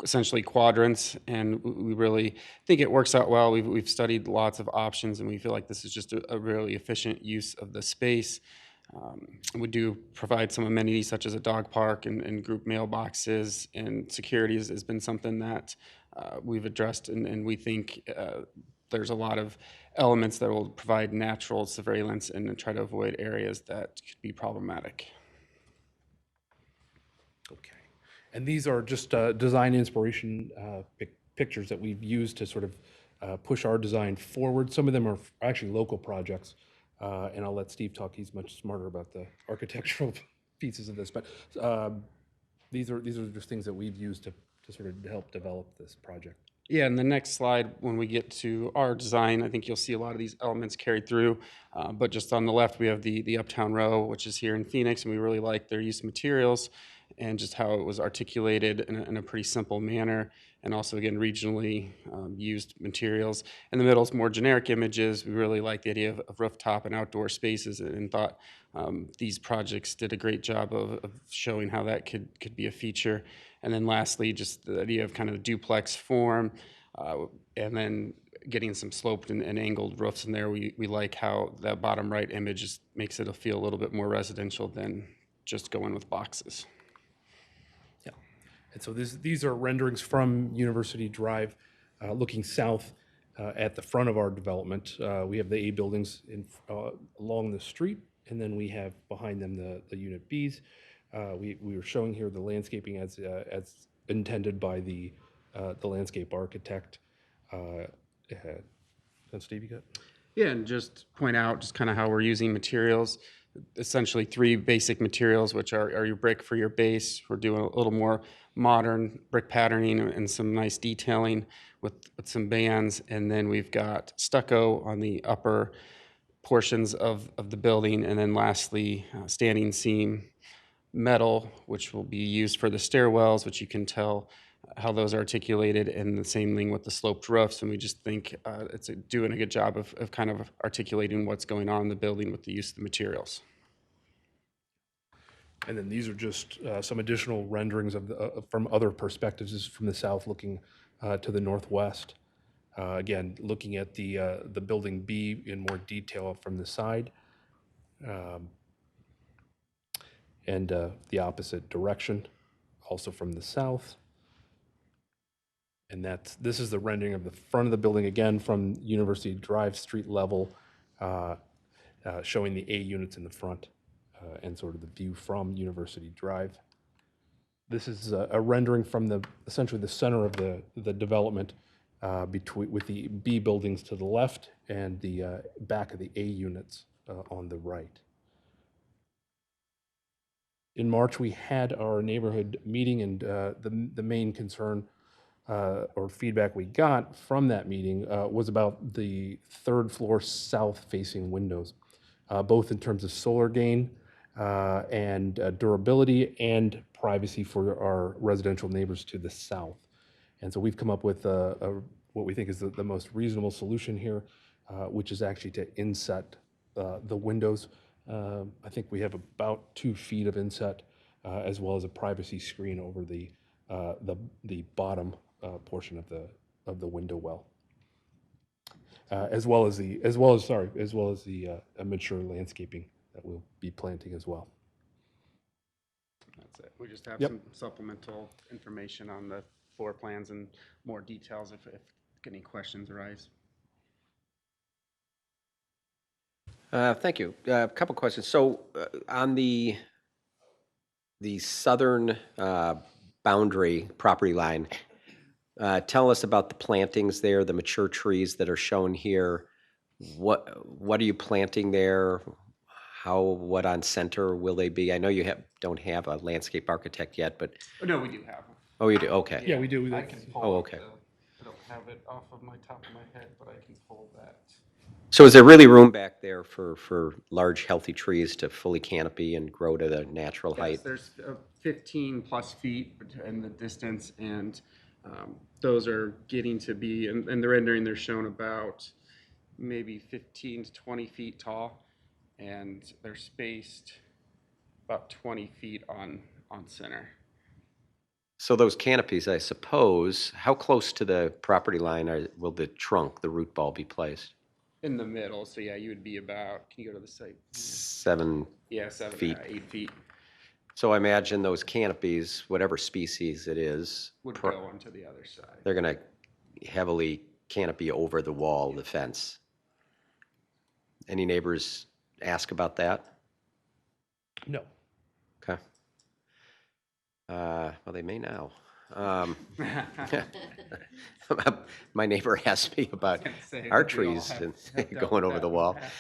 K: essentially quadrants, and we really think it works out well. We've studied lots of options, and we feel like this is just a really efficient use of the space. We do provide some amenities such as a dog park and group mailboxes, and security has been something that we've addressed, and we think there's a lot of elements that will provide natural surveillance and try to avoid areas that could be problematic.
J: Okay. And these are just design inspiration pictures that we've used to sort of push our design forward. Some of them are actually local projects And I'll let Steve talk, he's much smarter about the architectural pieces of this, but these are just things that we've used to sort of help develop this project.
K: Yeah, and the next slide, when we get to our design, I think you'll see a lot of these elements carried through. But just on the left, we have the Uptown Row, which is here in Phoenix, and we really like their use of materials and just how it was articulated in a pretty simple manner. And also, again, regionally used materials. In the middle is more generic images. We really like the idea of rooftop and outdoor spaces, and thought these projects did a great job of showing how that could be a feature. And then lastly, just the idea of kind of the duplex form, and then getting some sloped and angled roofs in there. We like how that bottom right image just makes it feel a little bit more residential than just going with boxes.
J: Yeah. And so these are renderings from University Drive, looking south at the front of our development. We have the A buildings along the street, and then we have behind them the Unit Bs. We were showing here the landscaping as intended by the landscape architect. Steve, you got?
K: Yeah, and just point out just kind of how we're using materials. Essentially 3 basic materials, which are your brick for your base. We're doing a little more modern brick patterning and some nice detailing with some bands. And then we've got stucco on the upper portions of the building. And then lastly, standing seam metal, which will be used for the stairwells, which you can tell how those are articulated, and the same thing with the sloped roofs. And we just think it's doing a good job of kind of articulating what's going on in the building with the use of the materials.
J: And then these are just some additional renderings of from other perspectives. This is from the south looking to the northwest. Again, looking at the building B in more detail from the side. And the opposite direction, also from the south. And this is the rendering of the front of the building, again, from University Drive street level, showing the A units in the front and sort of the view from University Drive. This is a rendering from essentially the center of the development with the B buildings to the left and the back of the A units on the right. In March, we had our neighborhood meeting, and the main concern or feedback we got from that meeting was about the third floor south-facing windows, both in terms of solar gain and durability and privacy for our residential neighbors to the south. And so we've come up with what we think is the most reasonable solution here, which is actually to inset the windows. I think we have about 2 feet of inset, as well as a privacy screen over the bottom portion of the window well, as well as the mature landscaping that we'll be planting as well.
K: That's it. We just have
J: Yep.
K: some supplemental information on the floor plans and more details if any questions arise.
A: Thank you. A couple questions. So on the southern boundary property line, tell us about the plantings there, the mature trees that are shown here. What are you planting there? What on center will they be? I know you don't have a landscape architect yet, but,
K: Oh, no, we do have them.
A: oh, you do, okay.
J: Yeah, we do.
K: I can pull
A: Oh,
K: up
A: okay.
K: I don't have it off of my top of my head, but I can pull that.
A: So is there really room back there for large, healthy trees to fully canopy and grow to the natural height?
K: Yes, there's 15 plus feet in the distance, and those are getting to be, and the rendering, they're shown about maybe 15 to 20 feet tall, and they're spaced about 20 feet on center.
A: So those canopies, I suppose, how close to the property line will the trunk, the root ball, be placed?
K: In the middle, so yeah, you would be about, can you go to the site?
A: 7
K: Yeah, 7,
A: feet.
K: 8 feet
A: So I imagine those canopies, whatever species it is,
K: would go onto the other side.
A: they're going to heavily canopy over the wall, the fence. Any neighbors ask about that?
J: No.
A: Okay. Well, they may now. My neighbor asked me about
K: say, I
A: our
K: think we all
A: trees
K: have
A: and
K: dealt
A: going
K: with
A: over
K: that
A: the
K: in
A: wall.
K: past.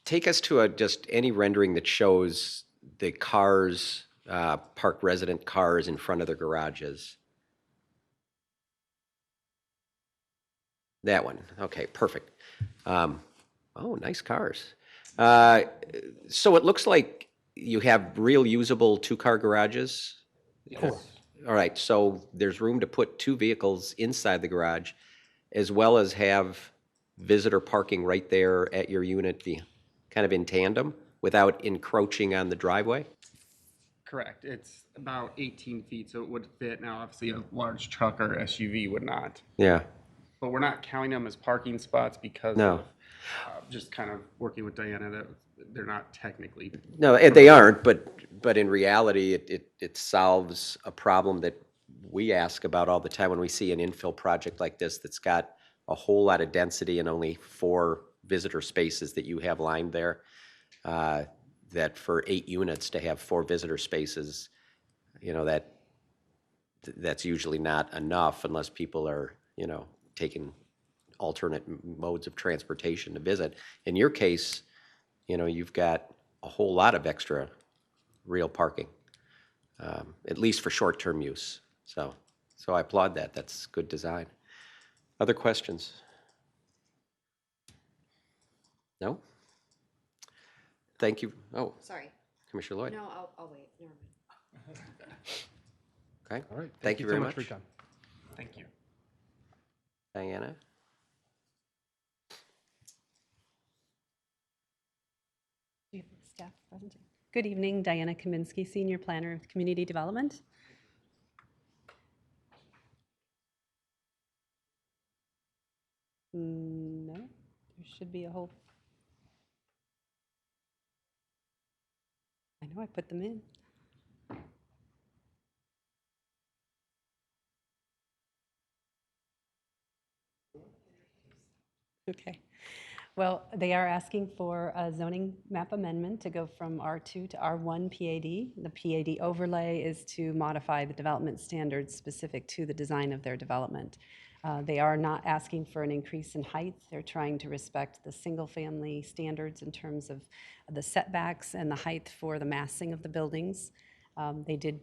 A: Take us to just any rendering that shows the cars, parked resident cars in front of the garages. That one, okay, perfect. Oh, nice cars. So it looks like you have real usable two-car garages? All right, so there's room to put two vehicles inside the garage, as well as have visitor parking right there at your unit, kind of in tandem, without encroaching on the driveway?
K: Correct. It's about 18 feet, so it would fit. Now, obviously, a large truck or SUV would not.
A: Yeah,
K: But we're not counting them as parking spots because
A: No.
K: of just kind of working with Diana that they're not technically.
A: no, they aren't, but in reality, it solves a problem that we ask about all the time when we see an infill project like this that's got a whole lot of density and only 4 visitor spaces that you have lined there. That for 8 units to have 4 visitor spaces, that's usually not enough unless people are, taking alternate modes of transportation to visit. In your case, you've got a whole lot of extra real parking, at least for short-term use. So I applaud that. That's good design. Other questions? No? Thank you. Oh,
F: Sorry.
A: Commissioner Lloyd.
F: No, I'll wait. Never mind.
A: Okay.
J: All right.
A: Thank you very
J: so
A: much.
J: for your time.
K: Thank you.
A: Diana?
L: Staff presentation. Good evening, Diana Kaminsky, Senior Planner of Community Development. No, there should be a whole. I know I put them in. Okay. Well, they are asking for a zoning map amendment to go from R2 to R1 PAD. The PAD overlay is to modify the development standards specific to the design of their development. They are not asking for an increase in height. They're trying to respect the single-family standards in terms of the setbacks and the height for the massing of the buildings. They did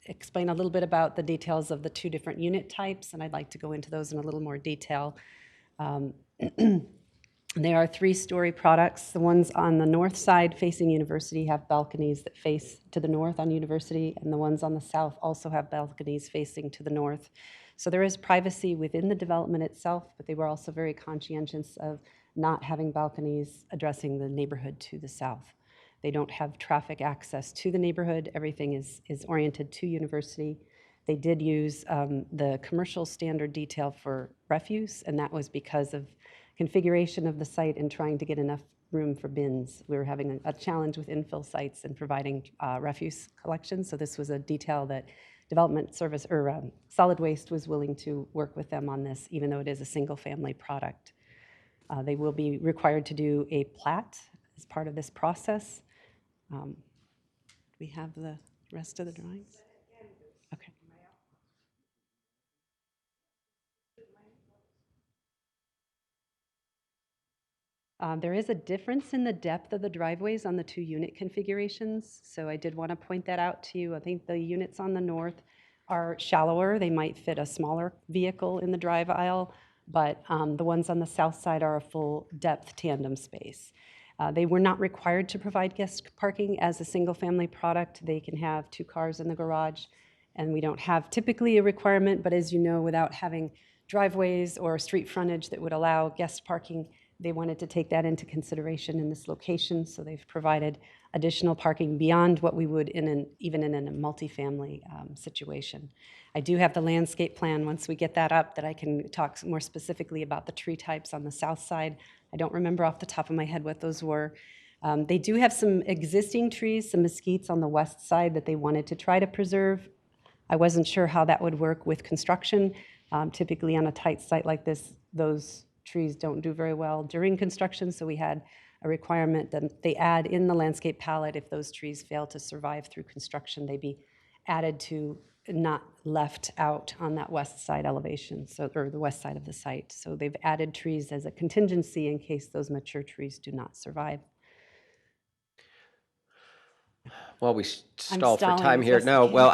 L: explain a little bit about the details of the 2 different unit types, and I'd like to go into those in a little more detail. They are 3-story products. The ones on the north side facing University have balconies that face to the north on University, and the ones on the south also have balconies facing to the north. So there is privacy within the development itself, but they were also very conscientious of not having balconies addressing the neighborhood to the south. They don't have traffic access to the neighborhood. Everything is oriented to University. They did use the commercial standard detail for refuse, and that was because of configuration of the site and trying to get enough room for bins. We were having a challenge with infill sites and providing refuse collection, so this was a detail that Development Service or Solid Waste was willing to work with them on this, even though it is a single-family product. They will be required to do a plat as part of this process. We have the rest of the drawings. Okay. There is a difference in the depth of the driveways on the 2 unit configurations, so I did want to point that out to you. I think the units on the north are shallower. They might fit a smaller vehicle in the drive aisle, but the ones on the south side are a full depth tandem space. They were not required to provide guest parking as a single-family product. They can have 2 cars in the garage, and we don't have typically a requirement, but as you know, without having driveways or street frontage that would allow guest parking, they wanted to take that into consideration in this location, so they've provided additional parking beyond what we would even in a multifamily situation. I do have the landscape plan, once we get that up, that I can talk more specifically about the tree types on the south side. I don't remember off the top of my head what those were. They do have some existing trees, some mesquites on the west side that they wanted to try to preserve. I wasn't sure how that would work with construction. Typically on a tight site like this, those trees don't do very well during construction, so we had a requirement that they add in the landscape palette if those trees fail to survive through construction, they be added to not left out on that west side elevation, so, or the west side of the site. So they've added trees as a contingency in case those mature trees do not survive.
A: While we
L: I'm
A: stall for
L: stalling
A: time
L: as
A: here,
L: best I
A: no,
L: can.
A: well,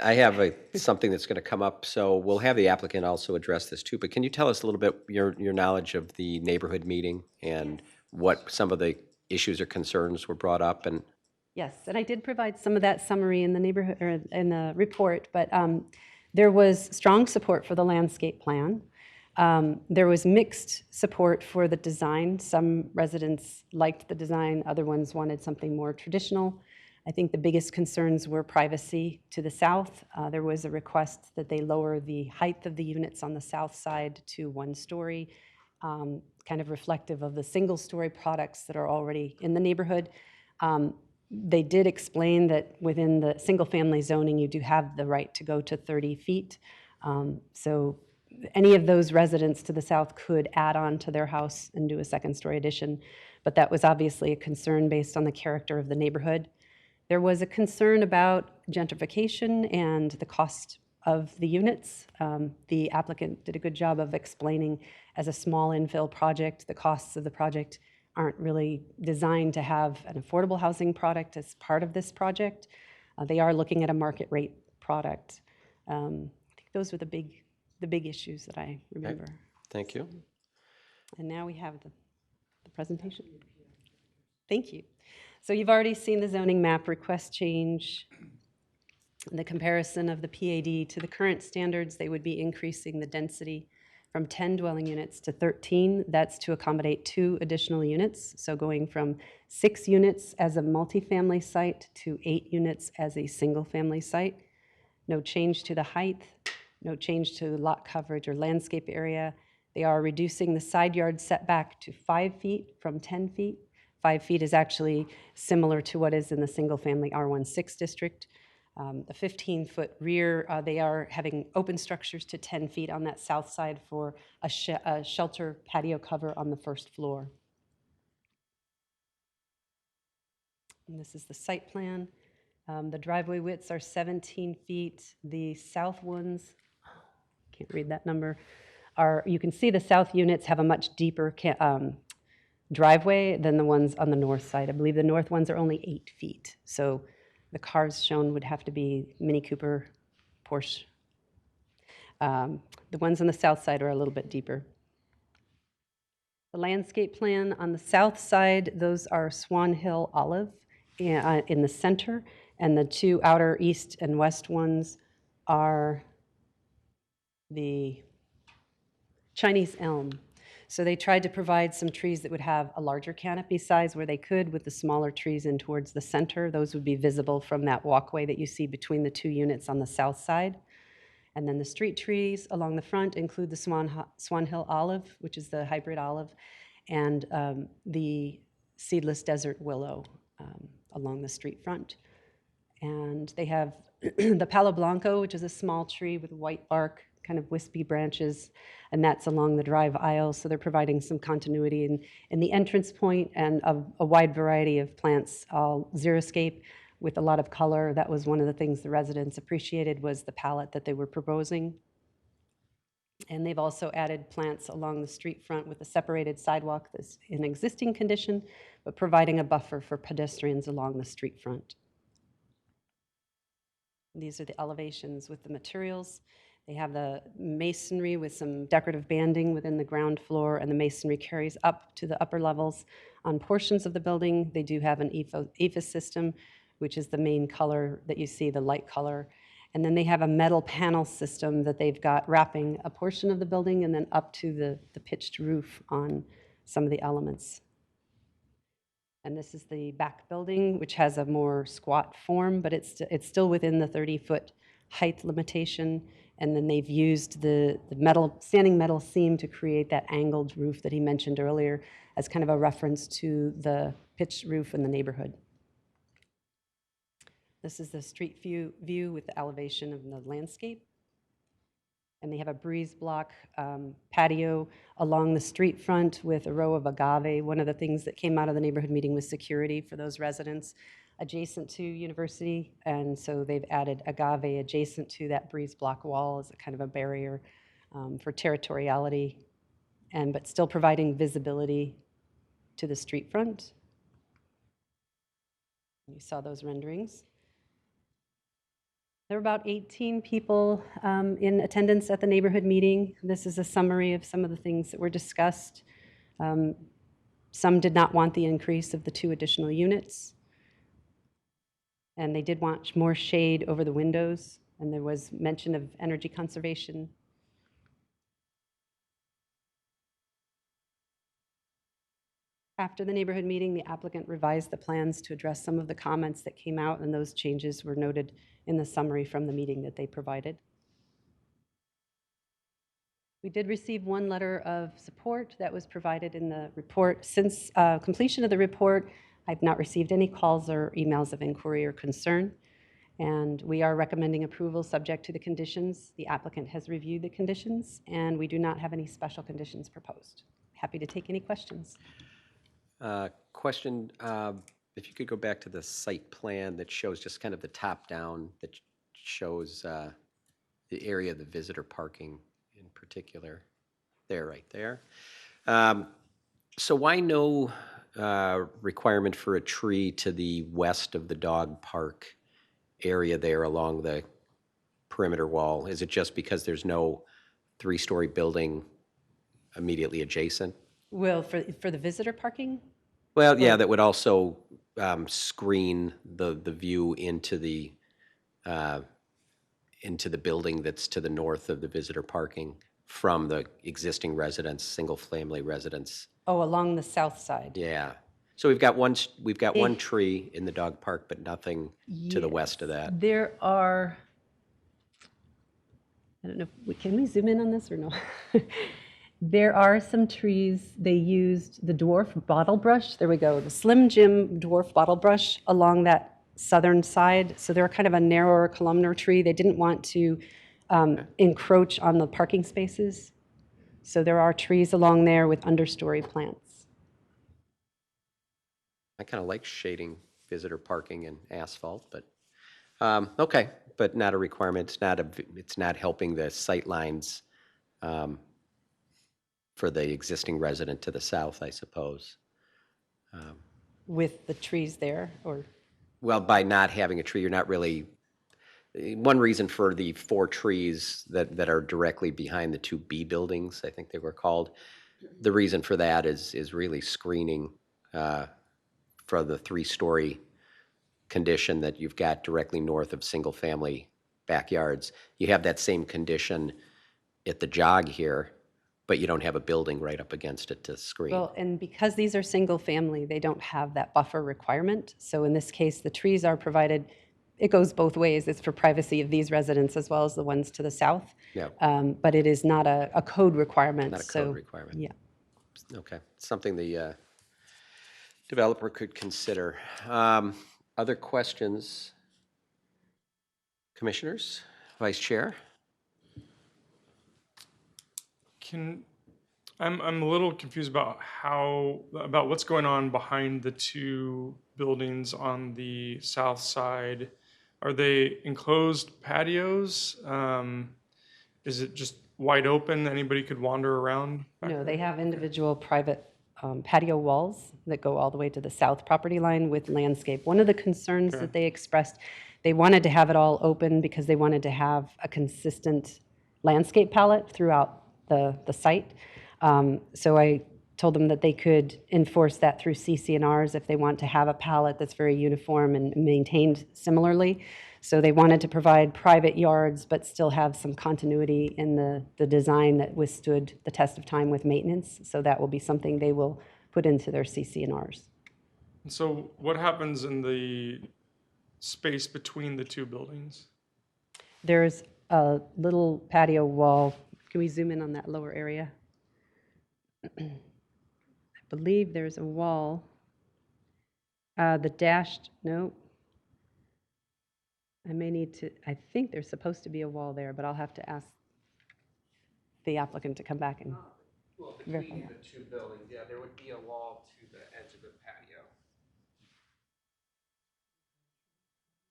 A: I have something that's going to come up, so we'll have the applicant also address this too. But can you tell us a little bit your knowledge of the neighborhood meeting and what some of the issues or concerns were brought up? And
L: Yes, and I did provide some of that summary in the neighborhood, or in the report, but there was strong support for the landscape plan. There was mixed support for the design. Some residents liked the design, other ones wanted something more traditional. I think the biggest concerns were privacy to the south. There was a request that they lower the height of the units on the south side to 1 story, kind of reflective of the single-story products that are already in the neighborhood. They did explain that within the single-family zoning, you do have the right to go to 30 feet. So any of those residents to the south could add on to their house and do a second-story addition, but that was obviously a concern based on the character of the neighborhood. There was a concern about gentrification and the cost of the units. The applicant did a good job of explaining, as a small infill project, the costs of the project aren't really designed to have an affordable housing product as part of this project. They are looking at a market rate product. I think those were the big issues that I remember.
A: thank you.
L: And now we have the presentation. Thank you. So you've already seen the zoning map request change. In the comparison of the PAD to the current standards, they would be increasing the density from 10 dwelling units to 13. That's to accommodate 2 additional units. So going from 6 units as a multifamily site to 8 units as a single-family site. No change to the height, no change to lot coverage or landscape area. They are reducing the side yard setback to 5 feet from 10 feet. 5 feet is actually similar to what is in the single-family R16 district. The 15-foot rear, they are having open structures to 10 feet on that south side for a shelter patio cover on the first floor. And this is the site plan. The driveway widths are 17 feet. The south ones, can't read that number, are, you can see the south units have a much deeper driveway than the ones on the north side. I believe the north ones are only 8 feet. So the cars shown would have to be Mini Cooper, Porsche. The ones on the south side are a little bit deeper. The landscape plan on the south side, those are Swan Hill Olive in the center, and the 2 outer east and west ones are the Chinese elm. So they tried to provide some trees that would have a larger canopy size where they could, with the smaller trees in towards the center. Those would be visible from that walkway that you see between the 2 units on the south side. And then the street trees along the front include the Swan Hill Olive, which is the hybrid olive, and the seedless desert willow along the street front. And they have the Palo Blanco, which is a small tree with white bark, kind of wispy branches, and that's along the drive aisle. So they're providing some continuity in the entrance point, and a wide variety of plants, all xeriscape with a lot of color. That was one of the things the residents appreciated, was the palette that they were proposing. And they've also added plants along the street front with a separated sidewalk that's in existing condition, but providing a buffer for pedestrians along the street front. These are the elevations with the materials. They have the masonry with some decorative banding within the ground floor, and the masonry carries up to the upper levels. On portions of the building, they do have an EIFS system, which is the main color that you see, the light color. And then they have a metal panel system that they've got wrapping a portion of the building and then up to the pitched roof on some of the elements. And this is the back building, which has a more squat form, but it's still within the 30-foot height limitation. And then they've used the standing metal seam to create that angled roof that he mentioned earlier as kind of a reference to the pitched roof in the neighborhood. This is the street view with the elevation of the landscape. And they have a breeze block patio along the street front with a row of agave. One of the things that came out of the neighborhood meeting was security for those residents. adjacent to University, and so they've added agave adjacent to that breeze block wall as a kind of a barrier for territoriality, but still providing visibility to the street front. You saw those renderings. There were about 18 people in attendance at the neighborhood meeting. This is a summary of some of the things that were discussed. Some did not want the increase of the 2 additional units. And they did want more shade over the windows, and there was mention of energy conservation. After the neighborhood meeting, the applicant revised the plans to address some of the comments that came out, and those changes were noted in the summary from the meeting that they provided. We did receive 1 letter of support that was provided in the report. Since completion of the report, I've not received any calls or emails of inquiry or concern, and we are recommending approval subject to the conditions. The applicant has reviewed the conditions, and we do not have any special conditions proposed. Happy to take any questions.
A: Question, if you could go back to the site plan that shows just kind of the top down, that shows the area of the visitor parking in particular, there, right there. So why no requirement for a tree to the west of the dog park area there along the perimeter wall? Is it just because there's no 3-story building immediately adjacent?
L: Well, for the visitor parking?
A: Well, yeah, that would also screen the view into the building that's to the north of the visitor parking from the existing residence, single-family residence.
L: Oh, along the south side.
A: Yeah. So we've got one tree in the dog park, but nothing to the west of that.
L: There are, I don't know, can we zoom in on this or no? There are some trees. They used the dwarf bottle brush. There we go. The Slim Jim dwarf bottle brush along that southern side. So they're kind of a narrower columnar tree. They didn't want to encroach on the parking spaces. So there are trees along there with understory plants.
A: I kind of like shading visitor parking and asphalt, but okay, but not a requirement. It's not helping the sight lines for the existing resident to the south, I suppose.
L: With the trees there, or?
A: Well, by not having a tree, you're not really, one reason for the 4 trees that are directly behind the 2 B buildings, I think they were called, the reason for that is really screening for the 3-story condition that you've got directly north of single-family backyards. You have that same condition at the jog here, but you don't have a building right up against it to screen.
L: Well, and because these are single family, they don't have that buffer requirement. So in this case, the trees are provided, it goes both ways. It's for privacy of these residents as well as the ones to the south.
A: Yeah.
L: But it is not a code requirement.
A: Not a code requirement.
L: Yeah.
A: Okay, something the developer could consider. Other questions? Commissioners, Vice Chair?
C: I'm a little confused about about what's going on behind the 2 buildings on the south side. Are they enclosed patios? Is it just wide open? Anybody could wander around?
L: No, they have individual private patio walls that go all the way to the south property line with landscape. One of the concerns that they expressed, they wanted to have it all open because they wanted to have a consistent landscape palette throughout the site. So I told them that they could enforce that through CC&Rs if they want to have a palette that's very uniform and maintained similarly. So they wanted to provide private yards, but still have some continuity in the design that withstood the test of time with maintenance. So that will be something they will put into their CC&Rs.
C: So what happens in the space between the 2 buildings?
L: There's a little patio wall. Can we zoom in on that lower area? I believe there's a wall. The dashed, no. I may need to, I think there's supposed to be a wall there, but I'll have to ask the applicant to come back and verify.
K: Between the 2 buildings, yeah, there would be a wall to the edge of the patio.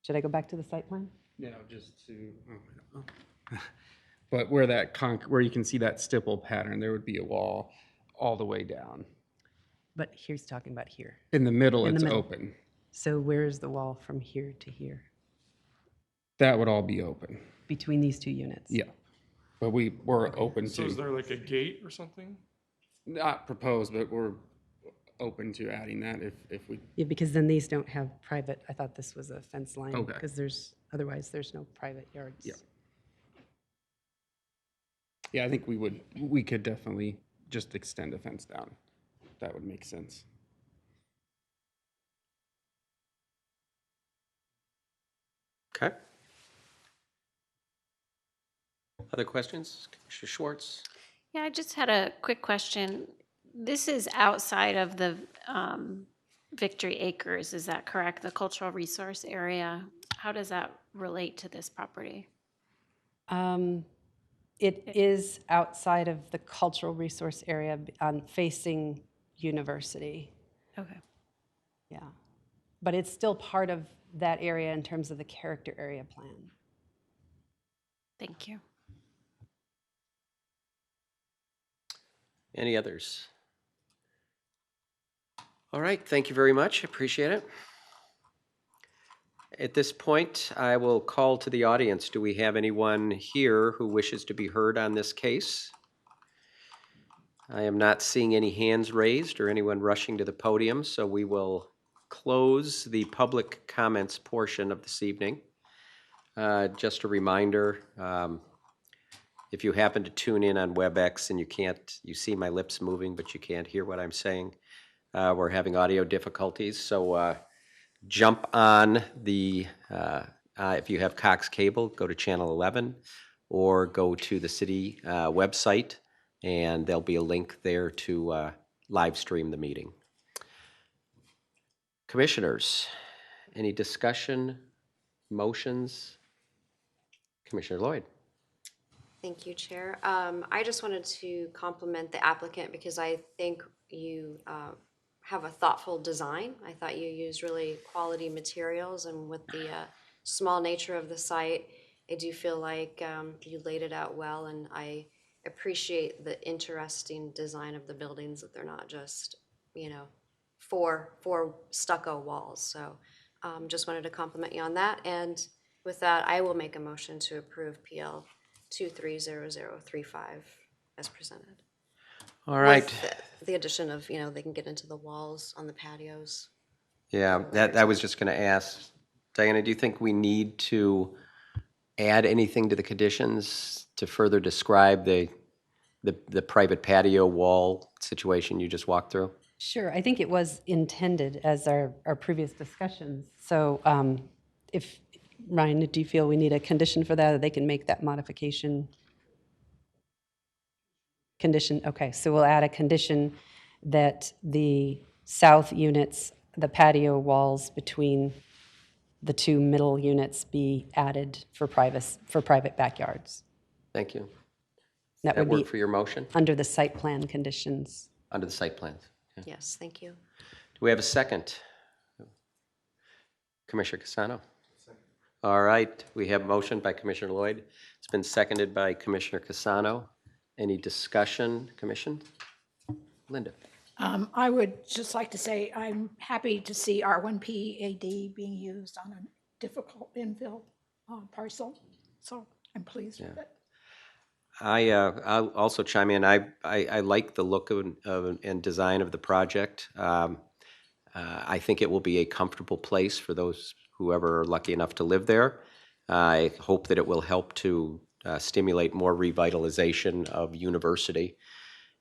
L: Should I go back to the site plan?
K: No, just to, but where that where you can see that stipple pattern, there would be a wall all the way down.
L: But here's talking about here.
K: In the middle,
L: In the
K: it's
L: middle.
K: open.
L: So where's the wall from here to here,
K: That would all be open.
L: between these two units?
K: Yeah. But we're open
C: So is
K: to,
C: there like a gate or something?
K: not proposed, but we're open to adding that if we,
L: Yeah, because then these don't have private, I thought this was a fence line.
K: Okay.
L: Because otherwise there's no private yards.
K: Yeah. yeah, I think we could definitely just extend a fence down. That would make sense.
A: Okay. Other questions? Commissioner Schwartz?
M: Yeah, I just had a quick question. This is outside of the Victory Acres, is that correct? The cultural resource area? How does that relate to this property?
L: It is outside of the cultural resource area facing University.
M: Okay.
L: Yeah. But it's still part of that area in terms of the character area plan.
M: Thank you.
A: Any others? All right, thank you very much. Appreciate it. At this point, I will call to the audience. Do we have anyone here who wishes to be heard on this case? I am not seeing any hands raised or anyone rushing to the podium, so we will close the public comments portion of this evening. Just a reminder, if you happen to tune in on WebEx and you see my lips moving, but you can't hear what I'm saying, we're having audio difficulties, so jump on the, if you have Cox Cable, go to channel 11 or go to the city website, and there'll be a link there to live stream the meeting. Commissioners, any discussion, motions? Commissioner Lloyd.
F: Thank you, Chair. I just wanted to compliment the applicant because I think you have a thoughtful design. I thought you used really quality materials, and with the small nature of the site, I do feel like you laid it out well, and I appreciate the interesting design of the buildings, that they're not just, four stucco walls. So just wanted to compliment you on that. And with that, I will make a motion to approve PL 230035 as presented.
A: All right.
F: With the addition of, they can get into the walls on the patios.
A: Yeah, that I was just going to ask. Diana, do you think we need to add anything to the conditions to further describe the private patio wall situation you just walked through?
L: Sure, I think it was intended as our previous discussions. So if, Ryan, do you feel we need a condition for that, or they can make that modification? Condition, okay, so we'll add a condition that the south units, the patio walls between the two middle units be added for private backyards.
A: Thank you.
L: That
A: That
L: would
A: work
L: be
A: for your motion?
L: under the site plan conditions.
A: Under the site plans? Yeah.
F: Yes, thank you.
A: Do we have a second? Commissioner Casano? All right, we have a motion by Commissioner Lloyd. It's been seconded by Commissioner Casano. Any discussion, Commission? Linda?
I: I would just like to say I'm happy to see R1PAD being used on a difficult infill parcel. So I'm pleased with it.
A: I'll also chime in. I like the look and design of the project. I think it will be a comfortable place for whoever are lucky enough to live there. I hope that it will help to stimulate more revitalization of University.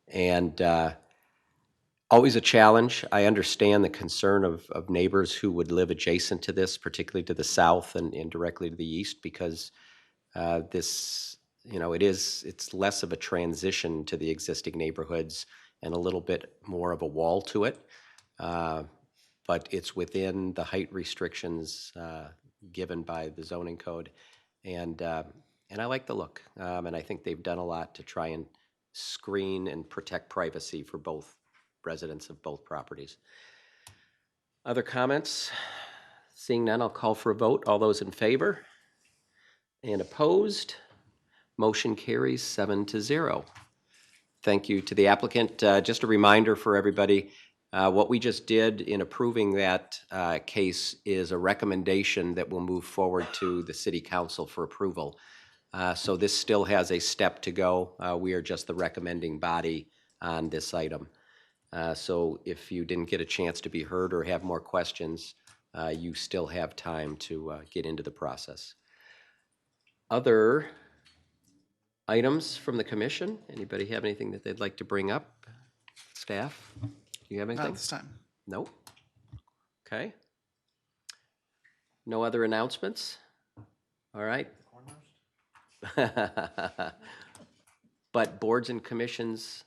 A: And always a challenge. I understand the concern of neighbors who would live adjacent to this, particularly to the south and directly to the east, because this, it's less of a transition to the existing neighborhoods and a little bit more of a wall to it. But it's within the height restrictions given by the zoning code. And I like the look. And I think they've done a lot to try and screen and protect privacy for both residents of both properties. Other comments, Seeing none, I'll call for a vote. All those in favor? And opposed? Motion carries 7-0. Thank you to the applicant. Just a reminder for everybody, what we just did in approving that case is a recommendation that will move forward to the city council for approval. So this still has a step to go. We are just the recommending body on this item. So if you didn't get a chance to be heard or have more questions, you still have time to get into the process. Other items from the commission? Anybody have anything that they'd like to bring up? Staff, do you have
H: Not
A: anything?
H: this time.
A: No? Okay. No other announcements? All right. But boards and commissions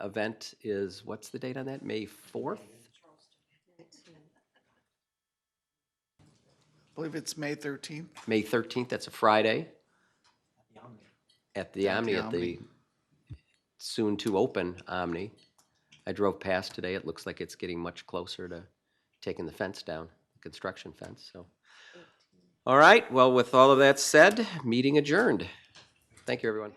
A: event is, what's the date on that? May 4th?
H: I believe it's May 13th.
A: May 13th, that's a Friday. At the Omni, at the soon-to-open Omni. I drove past today. It looks like it's getting much closer to taking the fence down, the construction fence, so. All right, well, with all of that said, meeting adjourned. Thank you, everyone.